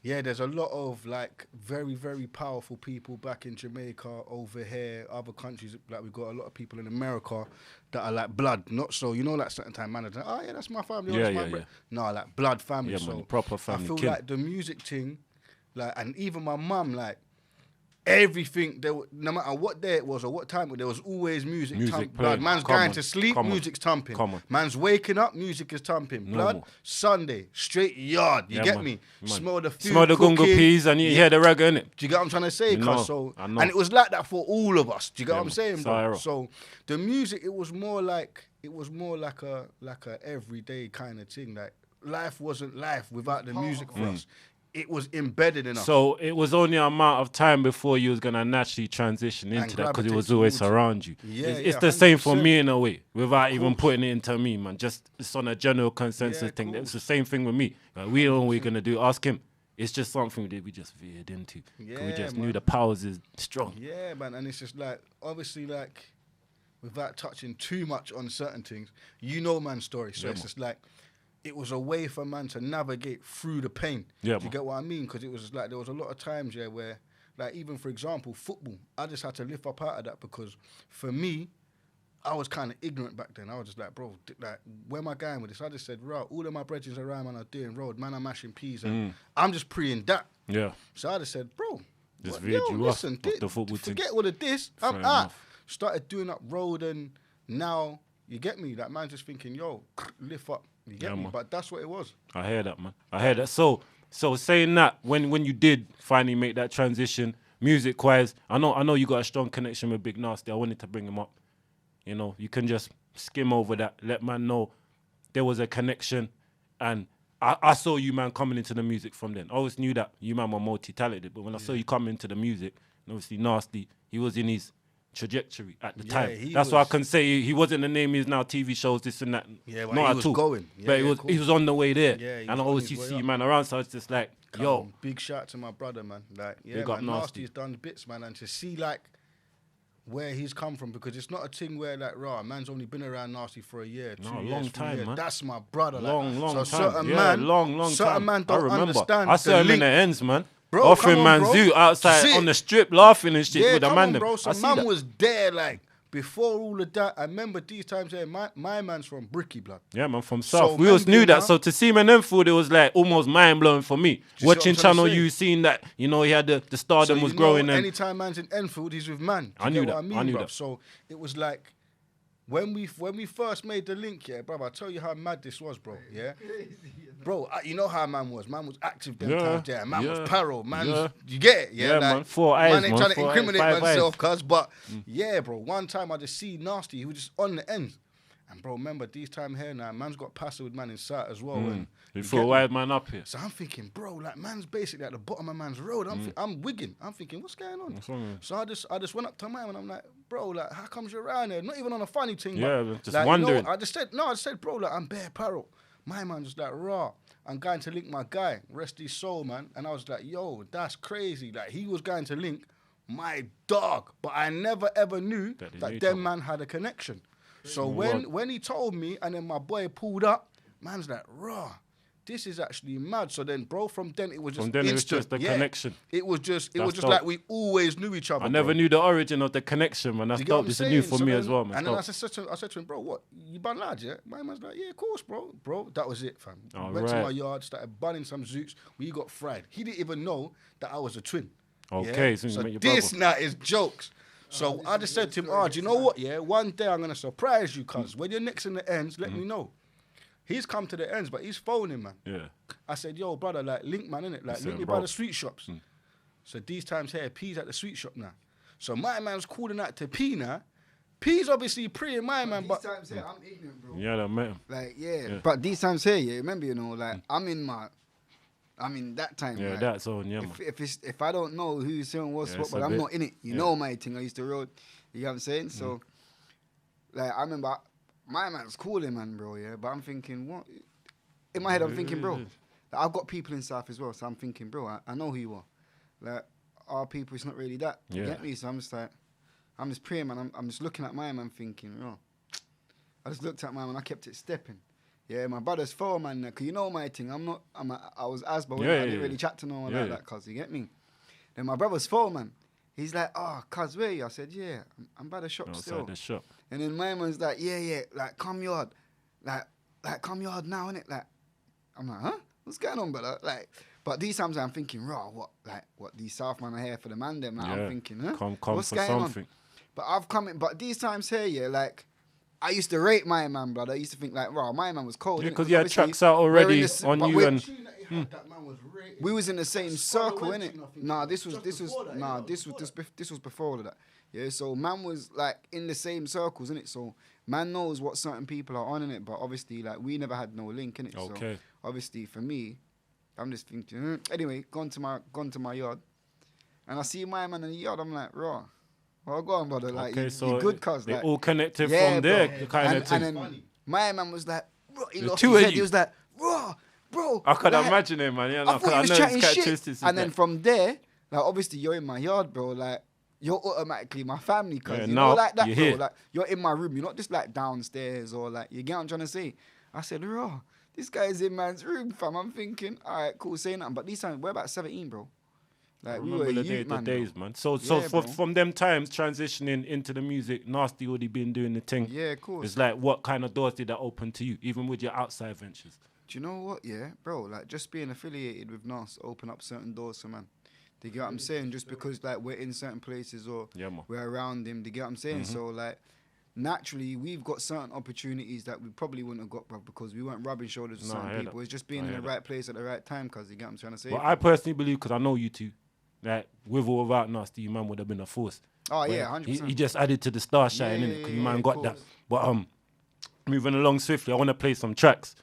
there's a lot of like very, very powerful people back in Jamaica, over here, other countries. Like we've got a lot of people in America that are like blood, not so. You know, like certain time, man. Oh yeah, that's my family. No, like blood family. Yeah, so man, proper family. I feel like the music thing. Like, and even my mum, like, everything, no matter what day it was or what time, there was always music. Blood. Man's going to sleep, music's thumping. Man's waking up, music is thumping. Blood, Sunday, straight yard. You get me? Man. Smell the food, smell the gunga peas, and you hear the reggae, innit? Do you get what I'm trying to say? And it was like that for all of us. Do you get what I'm saying, bro? So the music, it was more like a everyday kind of thing. Like, life wasn't life without the music for us. It was embedded in us. So it was only a amount of time before you was going to naturally transition into that, because it was always around you. It's the same for me in a way, without even putting it into me, man. Just it's on a general consensus thing. It's the same thing with me. Like, we know what we're going to do. Ask him. It's just something that we just veered into. We just knew the powers is strong. Yeah, man. And it's just like, obviously, like, without touching too much on certain things, you know man's story. So it's just like, it was a way for man to navigate through the pain. Do you get what I mean? Because it was just like, there was a lot of times, where, like, even for example, football, I just had to lift up out of that, because for me, I was kind of ignorant back then. I was just like, bro, like, where am I going with this? I just said, right, all of my brethren around, man, are doing road, man, I'm mashing peas, and I'm just preying that. Yeah. So I just said, bro, just veered you off the football forget all of this. I'm out. Started doing up road, and now, you get me? That man just thinking, yo, lift up. You get me? Man. But that's what it was. I hear that, man. I hear that. So saying that, when you did finally make that transition, music-wise, I know you got a strong connection with Big Nasty. I wanted to bring him up. You know, you can just skim over that, let man know there was a connection, and I saw you, man, coming into the music from then. I always knew that you, man, were multi-talented, but when I saw you come into the music, and obviously Nasty, he was in his trajectory at the time. That's why I can say he wasn't the name he is now, TV shows, this and that. Yeah, not he was going. But he was on the way there. Yeah, and I always see man around, so it's just like, yo. Big shout to my brother, man. Like, man, Nasty's done bits, man. And to see, like, where he's come from, because it's not a thing where, like, man's only been around Nasty for a year, 2 years, long time, man. That's my brother. Long time. Certain man don't understand. I saw him in the ends, man. Bro, offering man zoo outside on the strip, laughing and shit with a man. Bro. So man was there, like, before all of that. I remember these times here, my man's from Bricky, blood. Yeah, man, from South. We always knew that. So to see him in Enfield, it was like almost mind-blowing for me. Watching Channel U, seeing that, you know, he had the stardom was growing. Anytime man's in Enfield, he's with man. I knew that. So it was like, when we first made the link, bro, I tell you how mad this was, bro, Bro, you know how man was. Man was active them times, Man was paro. Man, you get it, like, man. 4 eyes, man ain't trying to incriminate myself, cuz, but, bro, one time I just see Nasty, he was just on the end. And, bro, remember, these time here now, man's got passive with man in sight as well. You feel a wide man up here. So I'm thinking, bro, like, man's basically at the bottom of man's road. I'm wigging. I'm thinking, what's going on? So I just went up to man and I'm like, bro, like, how comes you're around here? Not even on a funny thing. But, just like, wondering. You know, I just said, bro, like, I'm bare paro. My man just like, raw. I'm going to link my guy, rest his soul, man. And I was like, yo, that's crazy. Like, he was going to link my dog. But I never, ever knew that them man had a connection. So when he told me, and then my boy pulled up, man's like, raw, this is actually mad. So then, bro, from then it was just instant. It was just the connection. It was just like we always knew each other. I never knew the origin of the connection, man. That's dope. This is new for me as well, man. And then I said to him, bro, what? You bun lads, yeah? My man's like, yeah, of course, bro. Bro, that was it, fam. Went to my yard, started bunning some zoots. We got fried. He didn't even know that I was a twin. Okay, yeah? so this now is jokes. So I just said to him, do you know what, yeah? One day I'm going to surprise you, cuz. When you're next in the ends, let me know. He's come to the ends, but he's phoning, man. Yeah. I said, yo, brother, like, link, man, innit? Like, link me by the sweet shops. So these times here, P's at the sweet shop now. So my man's calling out to P now. P's obviously preying my man, but... These times here, I'm ignorant, bro. Yeah, I met him. Like, yeah. But these times here, yeah, remember, you know, like, I'm in that time. Yeah, like, that's on, yeah, man. If I don't know who's saying what's what, but I'm not in it. You know my thing. I used to road. You know what I'm saying? So, like, I remember... My man's calling, man, bro, yeah? But I'm thinking, what? In my head, I'm thinking, bro, like, I've got people in South as well, so I'm thinking, bro, I know who you are. Like, our people, it's not really that. You get me? So I'm just like, I'm just praying, man. I'm just looking at my man thinking, oh. I just looked at my man, I kept it stepping. Yeah, my brother's phone, man, because you know my thing. I was Asba, I didn't really chat to no one like that, cuz, you get me? Then my brother's phone, man. He's like, oh, cuz, where you? I said, yeah, I'm by the shop still. Outside the shop. And then my man's like, yeah, like, come yard. Like, come yard now, innit? Like, I'm like, huh? What's going on, brother? Like, but these times I'm thinking, raw, what, these South man are here for the man them? Like, I'm thinking, huh? Come what's for going something. on? But I've come in, but these times here, yeah, like, I used to rate my man, brother. I used to think, like, raw, my man was cold. Yeah, because you had tracks out already on you and... We was in the same circle, innit? This was before all of that. Yeah, so man was like in the same circles, innit? So man knows what certain people are on, innit? But obviously, like, we never had no link, innit? Okay. So obviously, for me, I'm just thinking. Anyway, gone to my yard, and I see my man in the yard. I'm like, raw. Well, go on, brother. Like, okay, you good, cuz. They like, all connected from there, kind of thing. And then my man was like, bro, he lost his his head. He was like, raw. Bro, I could imagine it, man. Yeah, no, I thought he was chatting shit. And then that. from there, like, obviously you're in my yard, bro. Like, you're automatically my family, cuz. Yeah, you know, like that, you're bro. here. Like, you're in my room. You're not just like downstairs or like, you get what I'm trying to say? I said, raw, this guy's in man's room, fam. I'm thinking, all right, cool, say nothing. But these times, we're about 17, bro. Like, we were the days, man. So from them times transitioning into the music, Nasty already been doing the thing. Yeah, of course. It's like, what kind of doors did that open to you, even with your outside ventures? Do you know what, yeah, bro? Like, just being affiliated with Nas open up certain doors for man. Do you get what I'm saying? Just because, like, we're in certain places or we're around him. Do you get what I'm saying? So, like, naturally, we've got certain opportunities that we probably wouldn't have got, bro, because we weren't rubbing shoulders with certain people. It's just being in the right place at the right time, cuz, you get what I'm trying to say? But I personally believe, because I know you two, that with or without Nasty, you man would have been a force. Oh, yeah, 100%. He just added to the star shine, innit? Because you man got that. But moving along swiftly, I want to play some tracks.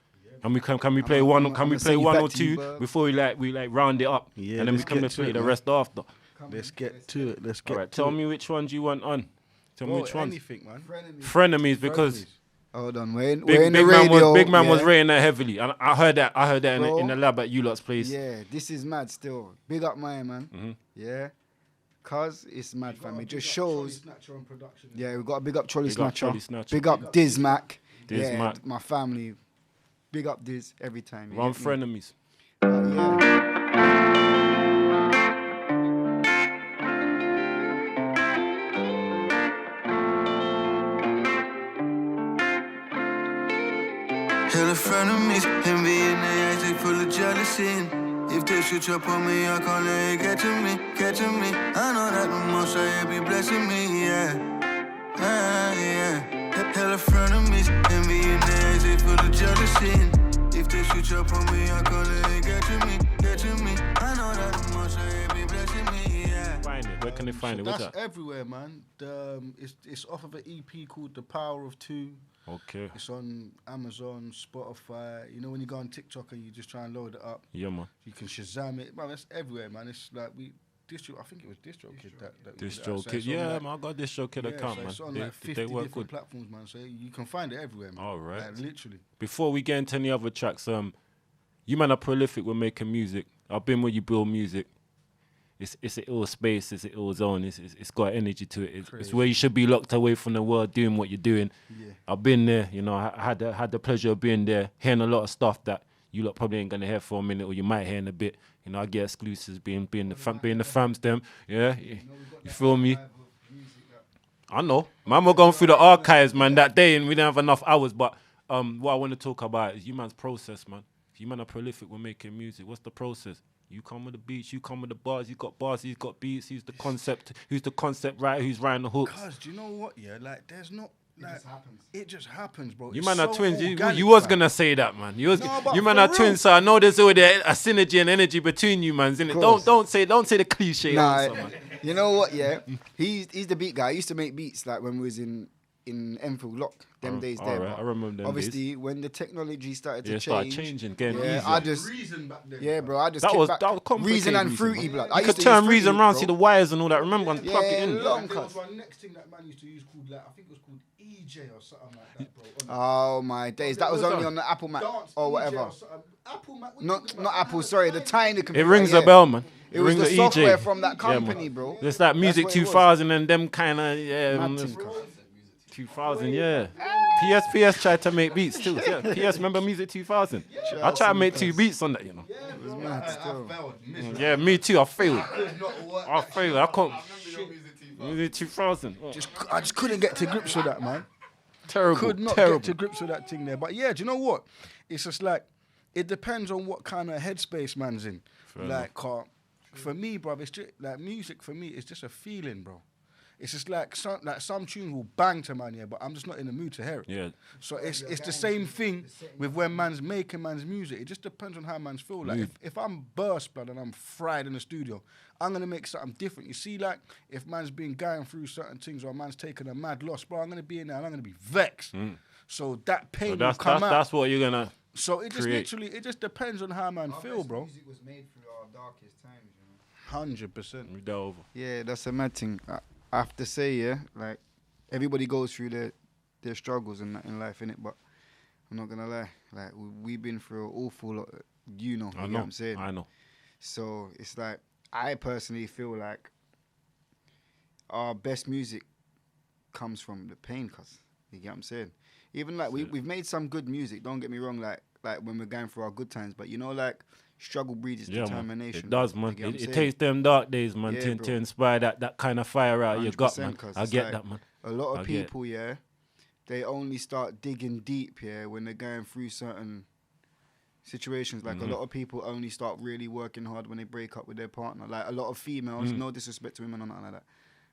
And can we play one or two before we round it up? Yeah, and then we can play the rest after. Let's get to it. All right, tell me which ones you want on. Tell me which ones. Anything, man. Frenemies, because hold on, we're in the radio. Big man was rating that heavily, and I heard that in the lab at you lot's place. Yeah, this is mad still. Big up my man. Yeah. Cause it's mad, fam. It just shows. Yeah, we got to big up Trolley Snatcher. Big up Diz Mac. Yeah, my family. Big up Diz every time. Run Frenemies. Yeah. Hella frenemies, envy in the eyes, they full of jealousy. If they switch up on me, I can't let it get to me. I know that the most I be blessing me, yeah. Hella frenemies, envy in the eyes, they full of jealousy. If they switch up on me, I can't let it get to me. I know that the most I be blessing me, yeah. Find it. Where can they find it? What's that's that? Everywhere, man. It's off of an EP called The Power of Two. Okay. It's on Amazon, Spotify. You know when you go on TikTok and you just try and load it up. Yeah, man. You can Shazam it. Man, it's everywhere, man. It's like I think it was DistroKid that DistroKid. Yeah, man, I got DistroKid account, man. It's on like 50 different platforms, man. So you can find it everywhere, man. All right. Like, literally. Before we get into any other tracks, you man are prolific with making music. I've been where you build music. It's an ill space, it's an ill zone, it's got energy to it. It's where you should be locked away from the world doing what you're doing. Yeah. I've been there, you know, I had the pleasure of being there, hearing a lot of stuff that you lot probably ain't gonna hear for a minute, or you might hear in a bit. You know, I get exclusives being the fams them. Yeah, you feel me? I know. Man, we're going through the archives, man, that day, and we didn't have enough hours. But what I want to talk about is you man's process, man. If you man are prolific when making music, what's the process? You come with the beats, you come with the bars, you got bars, he's got beats, who's the concept writer, who's writing the hooks? Cause do you know what, yeah? Like, there's not... Like, it just happens, bro. You it's man are so twins. organic, you was gonna say that, man. You man are twins, so I know there's already a synergy and energy between you, man. Don't say the cliche answer, man. You know what? Yeah, he's the beat guy. I used to make beats like when we was in Enfield Lock. Them days there. Right. I remember them obviously, days. when the technology started to change, getting easier. I just Reason back then. Yeah, bro. I just that was Reason and Fruity, blood. I used to turn Reason around, see the wires and all that. Remember, and plug it in. There was one next thing that man used to use called, like, I think it was called EJ or something like that, bro. Oh my days, that was only on the Apple Mac or whatever. Apple Mac. Not Apple. Sorry, the tiny computer. It rings a bell, man. It was the software from that company, bro. It's like Music 2000 and them kind of 2000, yeah. PS tried to make beats too. Yeah. PS, remember Music 2000? I tried to make 2 beats on that, you know. It was mad still. Yeah, me too. I failed. I can't. Music 2000. I just couldn't get to grips with that, man. Terrible. Could not get to grips with that thing there. But yeah, do you know what? It's just like, it depends on what kind of headspace man's in. For me, bro, it's just like music. For me, it's just a feeling, bro. It's just like some tunes will bang to man, yeah, but I'm just not in the mood to hear it. Yeah. So it's the same thing with when man's making man's music. It just depends on how man's feel. Like if I'm burst, blood, and I'm fried in the studio, I'm gonna make something different. You see, like if man's been going through certain things or man's taking a mad loss, bro, I'm gonna be in there and I'm gonna be vexed. So that pain will come out. That's what you're gonna. So it just literally, it just depends on how man feel, bro. Music was made through our darkest times, you know. 100%. We go over. Yeah, that's a mad thing. I have to say, yeah, like everybody goes through their struggles in life, innit? But I'm not gonna lie, like we've been through an awful lot. You know what I'm saying? I know. So it's like I personally feel like our best music comes from the pain, cause you get what I'm saying. Even like we've made some good music. Don't get me wrong, like when we're going through our good times. But you know, like struggle breeds determination. Man. It does, man. It takes them dark days, man, to inspire that kind of fire out you got, man. I get that, man. A lot of people, they only start digging deep, when they're going through certain situations. Like a lot of people only start really working hard when they break up with their partner. Like a lot of females, no disrespect to women or nothing like that.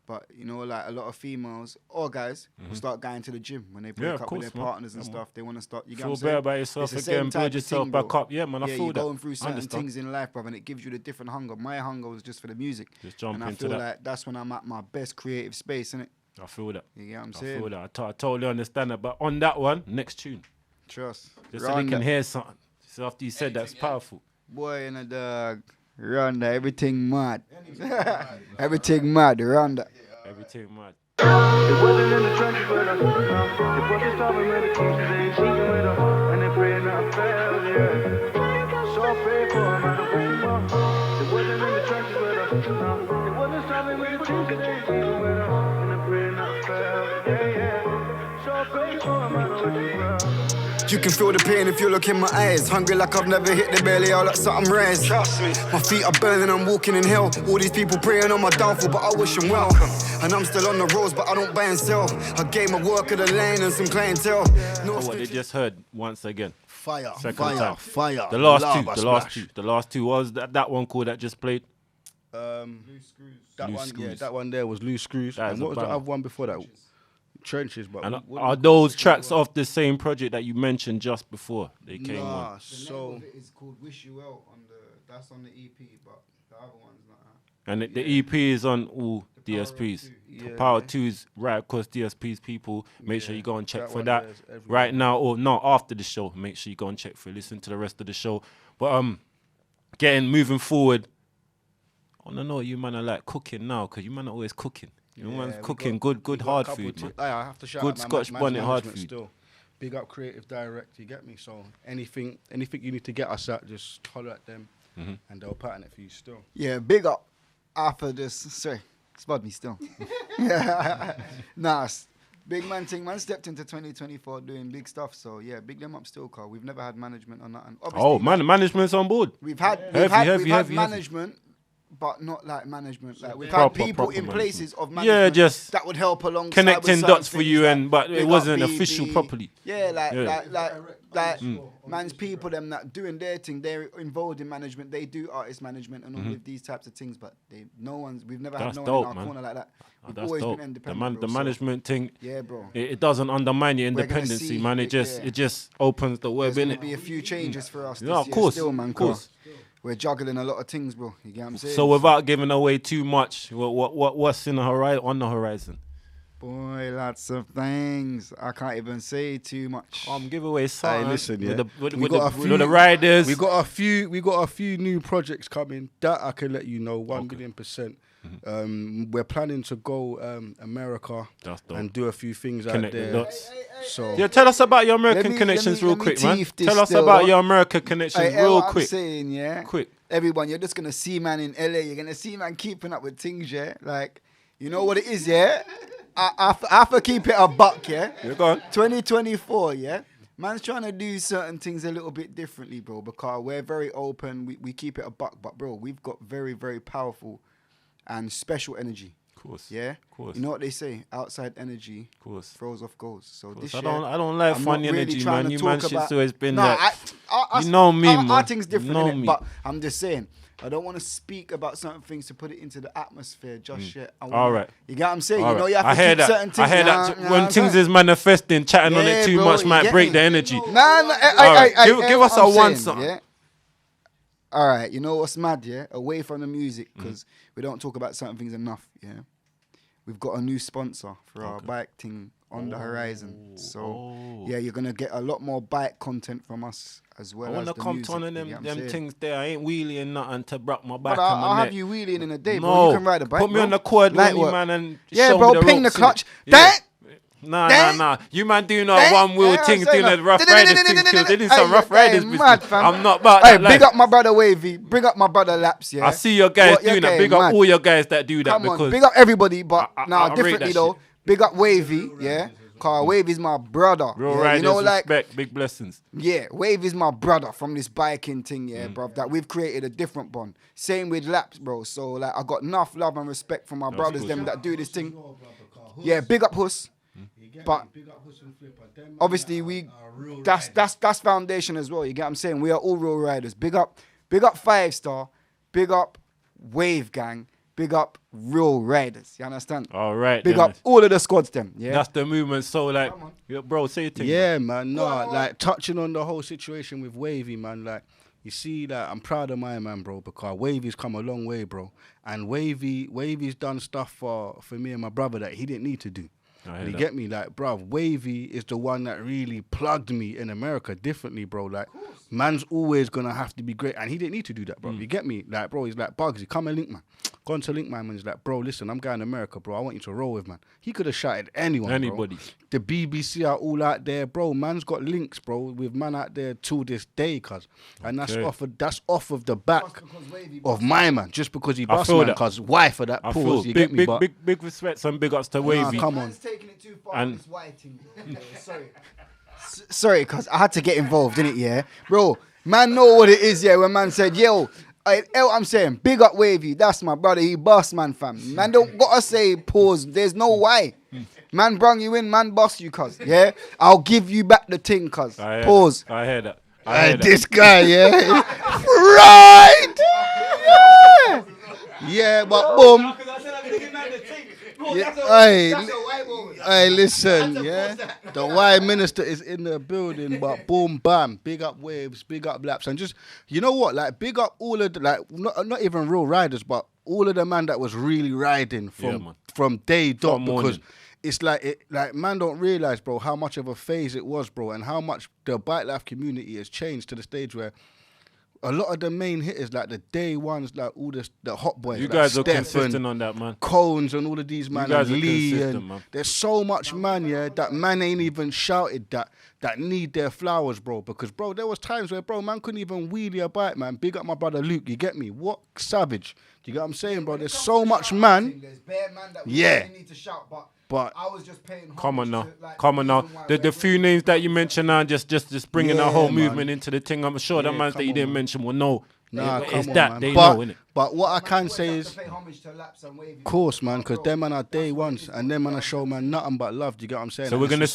But, you know, like a lot of females or guys will start going to the gym when they break up with their partners and stuff. They want to start, you get what I'm saying? Feel better about yourself again, build yourself back up. Yeah, man, I feel that. You're going through certain things in life, brother, and it gives you the different hunger. My hunger was just for the music. Just jump into that. And I feel like that's when I'm at my best creative space, innit? I feel that. You get what I'm saying? I feel that. I totally understand that. But on that one, next tune. Trust. Just so they can hear something. So after you said that's powerful. Boy and a dog. Run that. Everything mad. Everything mad. Run that. Everything mad. It wasn't in the trenches with us. It wasn't stopping medications. They ain't cheating with us. And they praying not fail, yeah. So I pray for them and I pray for. It wasn't in the trenches with us. It wasn't stopping medications. They ain't cheating with us. And they praying not fail, yeah. So I pray for them and I pray for. You can feel the pain if you look in my eyes. Hungry like I've never hit the belly, all like something rise. Trust me. My feet are burning, I'm walking in hell. All these people praying on my downfall, but I wish them well. And I'm still on the roads, but I don't buy and sell. I gave my work of the lane and some clientele. What they just heard once again. Fire, fire. The last two. What was that one called that just played? Loose Screws. That one there was Loose Screws. And what was the other one before that? Trenches, but are those tracks off the same project that you mentioned just before they came on? The name of it is called Wish You Well that's on the EP, but the other one's not. And the EP is on all DSPs. Power 2 is right across DSPs. People, make sure you go and check for that right now or not after the show. Make sure you go and check for it. Listen to the rest of the show. But moving forward. I don't know, you man are like cooking now because you man are always cooking. You man's cooking good hard food, man. I have to shout good out Scotch bonnet hard food. Still. Big up Creative Direct, you get me? So anything you need to get us at, just holler at them and they'll pattern it for you still. Yeah, big up after this. Sorry, spot me still. Nah, Big man thing, man stepped into 2024 doing big stuff. So yeah, big them up still, Carl. We've never had management on that. And management's on board. We've had management, but not like management. Like we've had people in places of management just that would help along connecting dots for you, but it wasn't official properly. Yeah, like man's people them that doing their thing. They're involved in management. They do artist management and all of these types of things. But we've never had no one in our corner like that. We've always been independent. The management thing. Yeah, bro. It doesn't undermine your independency, man. It just opens the web, innit? There's gonna be a few changes for us. Yeah, of course, still, man. Of course. We're juggling a lot of things, bro. You get what I'm saying? So without giving away too much, what's on the horizon? Boy, lots of things. I can't even say too much. Give away something. Hey, listen, yeah. With the riders. We got a few new projects coming that I can let you know 1,000,000%. We're planning to go America and do a few things out there. So yeah, tell us about your American connections real quick, man. Tell us about your American connections real quick. I'm saying, yeah. Quick. Everyone, you're just gonna see man in LA. You're gonna see man keeping up with things, yeah. Like, you know what it is, yeah. I have to keep it a buck, yeah. You're gone. 2024, yeah. Man's trying to do certain things a little bit differently, bro. Because we're very open. We keep it a buck, but bro, we've got very, very powerful and special energy. Of course. Yeah. Of course. You know what they say? Outside energy throws off goals. So this year, I don't like funny energy, man. You man shit's always been that. You know me, man. Our thing's different, but I'm just saying. I don't want to speak about certain things to put it into the atmosphere just yet. All right. You get what I'm saying? All you know, you have to keep certain things. I hear that when things is manifesting, chatting on it too much might break the energy. Give us a one song. Yeah? All right. You know what's mad, yeah? Away from the music, because we don't talk about certain things enough, yeah? We've got a new sponsor for our bike thing on the horizon. So, yeah, you're going to get a lot more bike content from us as well. I want to come to one of them things there. I ain't wheeling nothing to break my back. But I'll have you wheeling in a day, bro. You can ride a bike. Put me on the quad with me, man, and show me the ping the clutch. That. Nah. You man doing that one wheel thing, doing the rough riders thing. They do some rough riders business. I'm not about that. Big up my brother Wavy. Big up my brother Laps, yeah. I see your guys doing that. Big up all your guys that do that. Come on, big up everybody, but now differently though. Big up Wavy, yeah. Cause Wave is my brother. Real riders, you know, respect, big blessings. Yeah, Wave is my brother from this biking thing, yeah, bro. That we've created a different bond. Same with Laps, bro. So like, I got enough love and respect for my brothers, them that do this thing. Yeah, big up Huss. But obviously that's foundation as well. You get what I'm saying? We are all real riders. Big up 5 Star. Big up Wave Gang. Big up real riders. You understand? All right. Big up all of the squads them. Yeah. That's the movement. So like, bro, say your thing. Yeah, man. No, like touching on the whole situation with Wavy, man. Like, you see that I'm proud of my man, bro, because Wavy's come a long way, bro. And Wavy's done stuff for me and my brother that he didn't need to do. You get me? Like, bruv, Wavy is the one that really plugged me in America differently, bro. Like, man's always gonna have to be great. And he didn't need to do that, bro. You get me? Like, bro, he's like, Bugsy, come and link, man. Gone to link, man. He's like, bro, listen, I'm going to America, bro. I want you to roll with, man. He could have shouted anybody. Bro. The BBC are all out there, bro. Man's got links, bro, with man out there till this day, cuz. And that's off of the back of my man, just because he bust, man, cuz why for that pause, you get me? Big respect, some big ups to Wavy. Come on. Taking it too far on this white thing. Sorry, cuz I had to get involved in it, yeah? Bro, man know what it is, yeah, when man said, yo, I'm saying, big up Wavy, that's my brother, he boss, man, fam. Man don't gotta say pause, there's no why. Man brung you in, man boss you, cuz, yeah? I'll give you back the thing, cuz. Pause. I hear that. This guy, yeah? Right! Yeah! Yeah, but boom. Hey, listen, yeah. The white minister is in the building, but boom, bam, big up Waves, big up Laps, and just, you know what, like, big up all of the, like, not even real riders, but all of the man that was really riding from day dot, because it's like, man don't realize, bro, how much of a phase it was, bro, and how much the bike life community has changed to the stage where a lot of the main hitters, like the day ones, like all the hot boys, you like guys are Steph consistent on that, man. Cones and all of these man, you guys and are Lee, and man. There's so much man, yeah, that man ain't even shouted that need their flowers, bro. Because, bro, there was times where, bro, man couldn't even wheelie a bike, man. Big up my brother Luke, you get me? What savage? Do you get what I'm saying, bro? There's so much man. There's bare man that we really need to shout, but But I was just paying. Come on now, to, like, come on now. The few names that you mentioned now, just bringing that whole movement into the thing. I'm sure the man that you didn't mention will know. Nah, it's come that on, they man. know, innit? But what I can say is, of course, man, because them man are day ones, and them man are show man nothing but love. Do you get what I'm saying? So we're gonna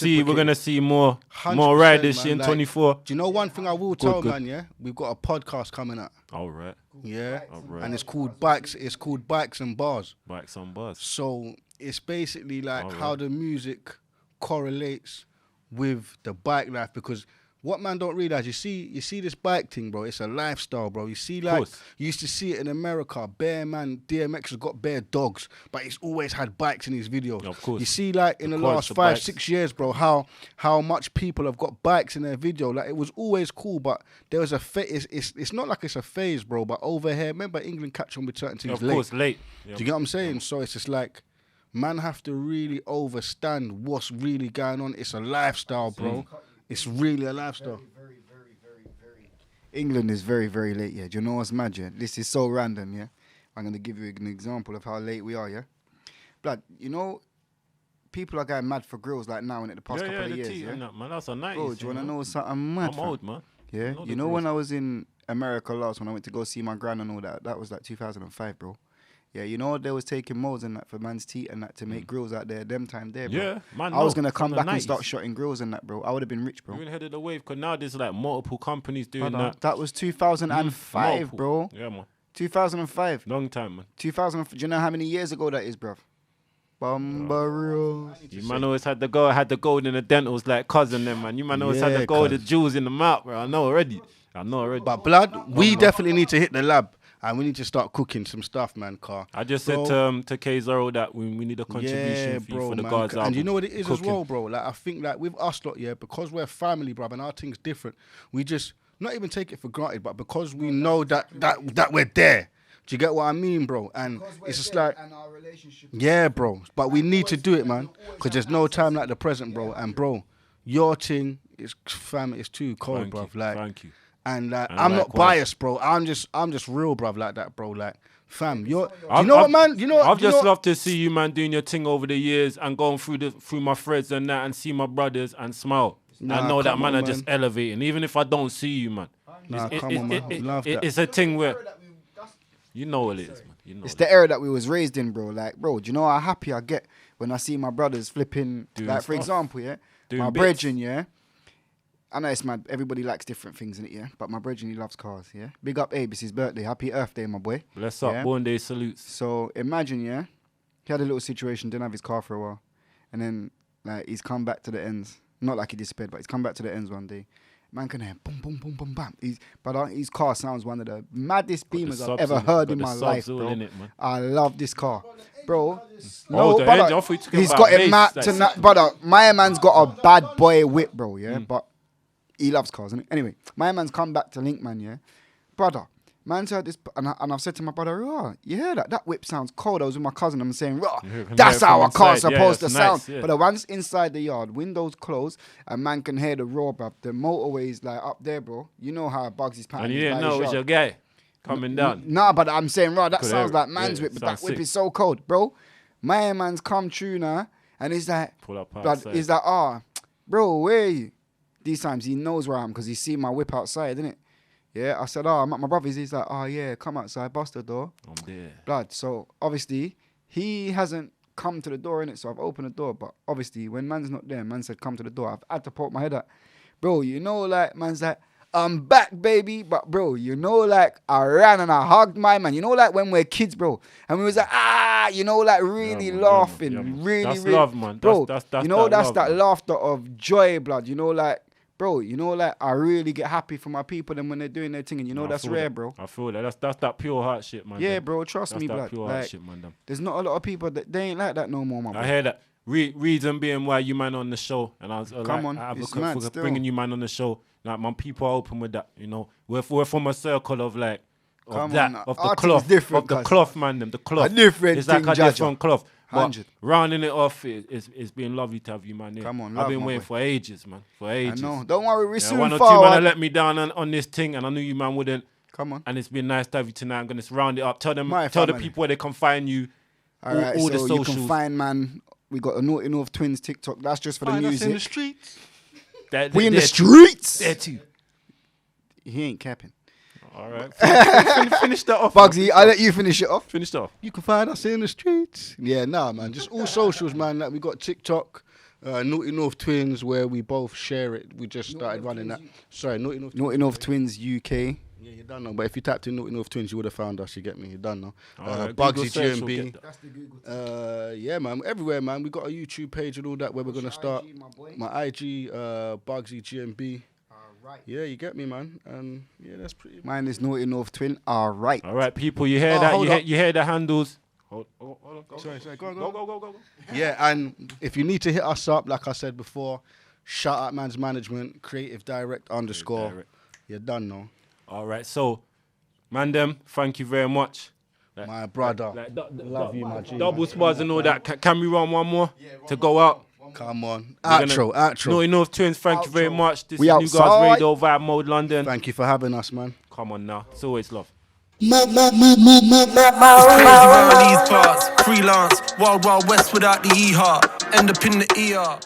see more riders man, in like, 24. Do you know one thing I will tell, man? Yeah, we've got a podcast coming up. All right. Yeah, Alright. and it's called Bikes. It's called Bikes and Bars. Bikes on Bars. So it's basically like Alright. how the music correlates with the bike life, because what man don't realize, you see this bike thing, bro. It's a lifestyle, bro. You see, like you used to see it in America. Bare man, DMX has got bare dogs, but he's always had bikes in his videos. Of course. You see, like in the last 5-6 years, bro, how much people have got bikes in their video. Like it was always cool, but there was a it's not like it's a phase, bro. But over here, remember England catch on with certain things Of course, late. Do you get what I'm saying? So it's just like, man have to really understand what's really going on. It's a lifestyle, bro. It's really a lifestyle. Very. England is very, very late, yeah. Do you know what's mad, yeah? This is so random, yeah? I'm going to give you an example of how late we are, yeah? Blood, you know, people are going mad for grills like now in the past couple of years, yeah? Man, that's a 90s. Bro, do you want to know something mad? I'm old, man. Yeah? You know when I was in America last, when I went to go see my gran and all that was like 2005, bro. Yeah, you know they was taking molds and that for man's teeth and that to make grills out there, them time there, bro. Yeah, man. I was going to come back and start shotting grills and that, bro. I would have been rich, bro. You're ahead of the wave, because now there's like multiple companies doing that. That was 2005, bro. Yeah, man. 2005. Long time, man. 2000. Do you know how many years ago that is, bruv? Bumbaroo. You man always had the gold in the dentals like cousin them, man. You man always had the gold, the jewels in the mouth, bro. I know already. But blood, we definitely need to hit the lab. And we need to start cooking some stuff, man, car. I just said to K Zorro that we need a contribution fee for the Guardz album. And you know what it is as well, bro? Like I think like with us lot, yeah, because we're family, bro, and our thing's different, we just not even take it for granted, but because we know that we're there. Do you get what I mean, bro? And it's just like, yeah, bro. But we need to do it, man, because there's no time like the present, bro. And bro, your thing is fam, it's too cold, bro. Like, thank you. And I'm not biased, bro. I'm just real, bruv, like that, bro. Like, fam, you know what, man? You know, I've just loved to see you, man, doing your thing over the years and going through my threads and that and see my brothers and smile. I know that man are just elevating, even if I don't see you, man. It's a thing where you know what it is, man. You know it's the era that we was raised in, bro. Like, bro, do you know how happy I get when I see my brothers flipping, doing like, for example, yeah, my brethren, yeah. I know it's mad. Everybody likes different things in it, yeah. But my brethren, he loves cars, yeah. Big up Abe, it's his birthday. Happy Earth Day, my boy. Bless up, born day salutes. So imagine, yeah, he had a little situation, didn't have his car for a while, and then like he's come back to the ends. Not like he disappeared, but he's come back to the ends one day. Man can hear boom, boom, boom, boom, bam. But his car sounds one of the maddest beamers I've ever heard in my life, bro. I love this car, bro. No, brother, he's got it mapped to that, brother. My man's got a bad boy whip, bro. Yeah, but. He loves cars, innit? Anyway, my man's come back to link, man, yeah? Brother, man's heard this, and I've said to my brother, oh, you hear that? That whip sounds cold. I was with my cousin, I'm saying, raw, that's how a car's supposed to sound. Yeah. But the one's inside the yard, windows closed, and man can hear the roar, bruv. The motorway's like up there, bro. You know how Bugsy's pattern. And you didn't know it was your guy coming down. Nah, but I'm saying, raw, that sounds like man's whip, but that whip is so cold, bro. My man's come true now, and he's like, he's like, bro, where are you? These times he knows where I am because he's seen my whip outside, innit? Yeah, I said, I'm at my brother's. He's like, yeah, come outside, bust the door. I'm there. Blood. So obviously he hasn't come to the door, innit? So I've opened the door, but obviously when man's not there, man said, come to the door. I've had to poke my head out. Bro, you know, like, man's like, I'm back, baby. But bro, you know, like, I ran and I hugged my man. You know, like when we're kids, bro. And we was like, you know, like really laughing. Really, that's really. Love, man. Bro, that's you know, that's love, that man. laughter of joy, blood. You know, like, bro, you know, like, I really get happy for my people and when they're doing their thing. And you know, that's rare, bro. I feel that. That's that pure heart shit, man. Yeah, bro, trust me, blood. That's that pure heart shit, man. There's not a lot of people that they ain't like that no more, man. I hear that. Reason being why you man on the show, and I was for bringing you man on the show. Like, my people are open with that, you know. We're from a circle of like of the cloth, man. The cloth. It's like a different cloth. But rounding it off, it's been lovely to have you, man. Come on, I've been waiting for ages, man. For ages. I know. Don't worry, we soon one or two man let me down on this thing, and I knew you man wouldn't. Come on. And it's been nice to have you tonight. I'm gonna round it up. Tell the people where they can find you. All right, all so the socials. You can find man We got a Naughty North Twins TikTok. That's just for the Find us music. in the streets. We in the streets. There too. He ain't capping. All right. Finish that off. Bugsy, I'll let you finish it off. Finish it off. You can find us in the streets. Yeah, nah, man. Just all socials, man. Like we got TikTok, Naughty North Twins, where we both share it. We just started running that. Sorry, Naughty North Twins UK. Yeah, you done know. But if you tapped in Naughty North Twins, you would have found us. You get me? You done know. Right, Bugsy GMB. That's the Google. Yeah, man. Everywhere, man. We got a YouTube page and all that where we're gonna start. IG, my boy? My IG, Bugsy GMB. Right. Yeah, you get me, man. And yeah, that's pretty. Mine is Naughty North Twin. All right. All right, people. You hear that? You hear the handles. Hold on. Go. Sorry. Go. Yeah, and if you need to hit us up, like I said before, shout out Man's Management, Creative Direct _. You're done now. All right, so, Mandem, thank you very much. My brother. Love you, my G. Double spars and all that. Can we run one more to go out? Come on. Outro. Naughty North Twins, thank you very much. This We is New outside. Guardz Radio, Vibe Mode London. Thank you for having us, man. Come on now. It's always love. Crazy around these parts, freelance, wild west without the E-heart, end up in the ER.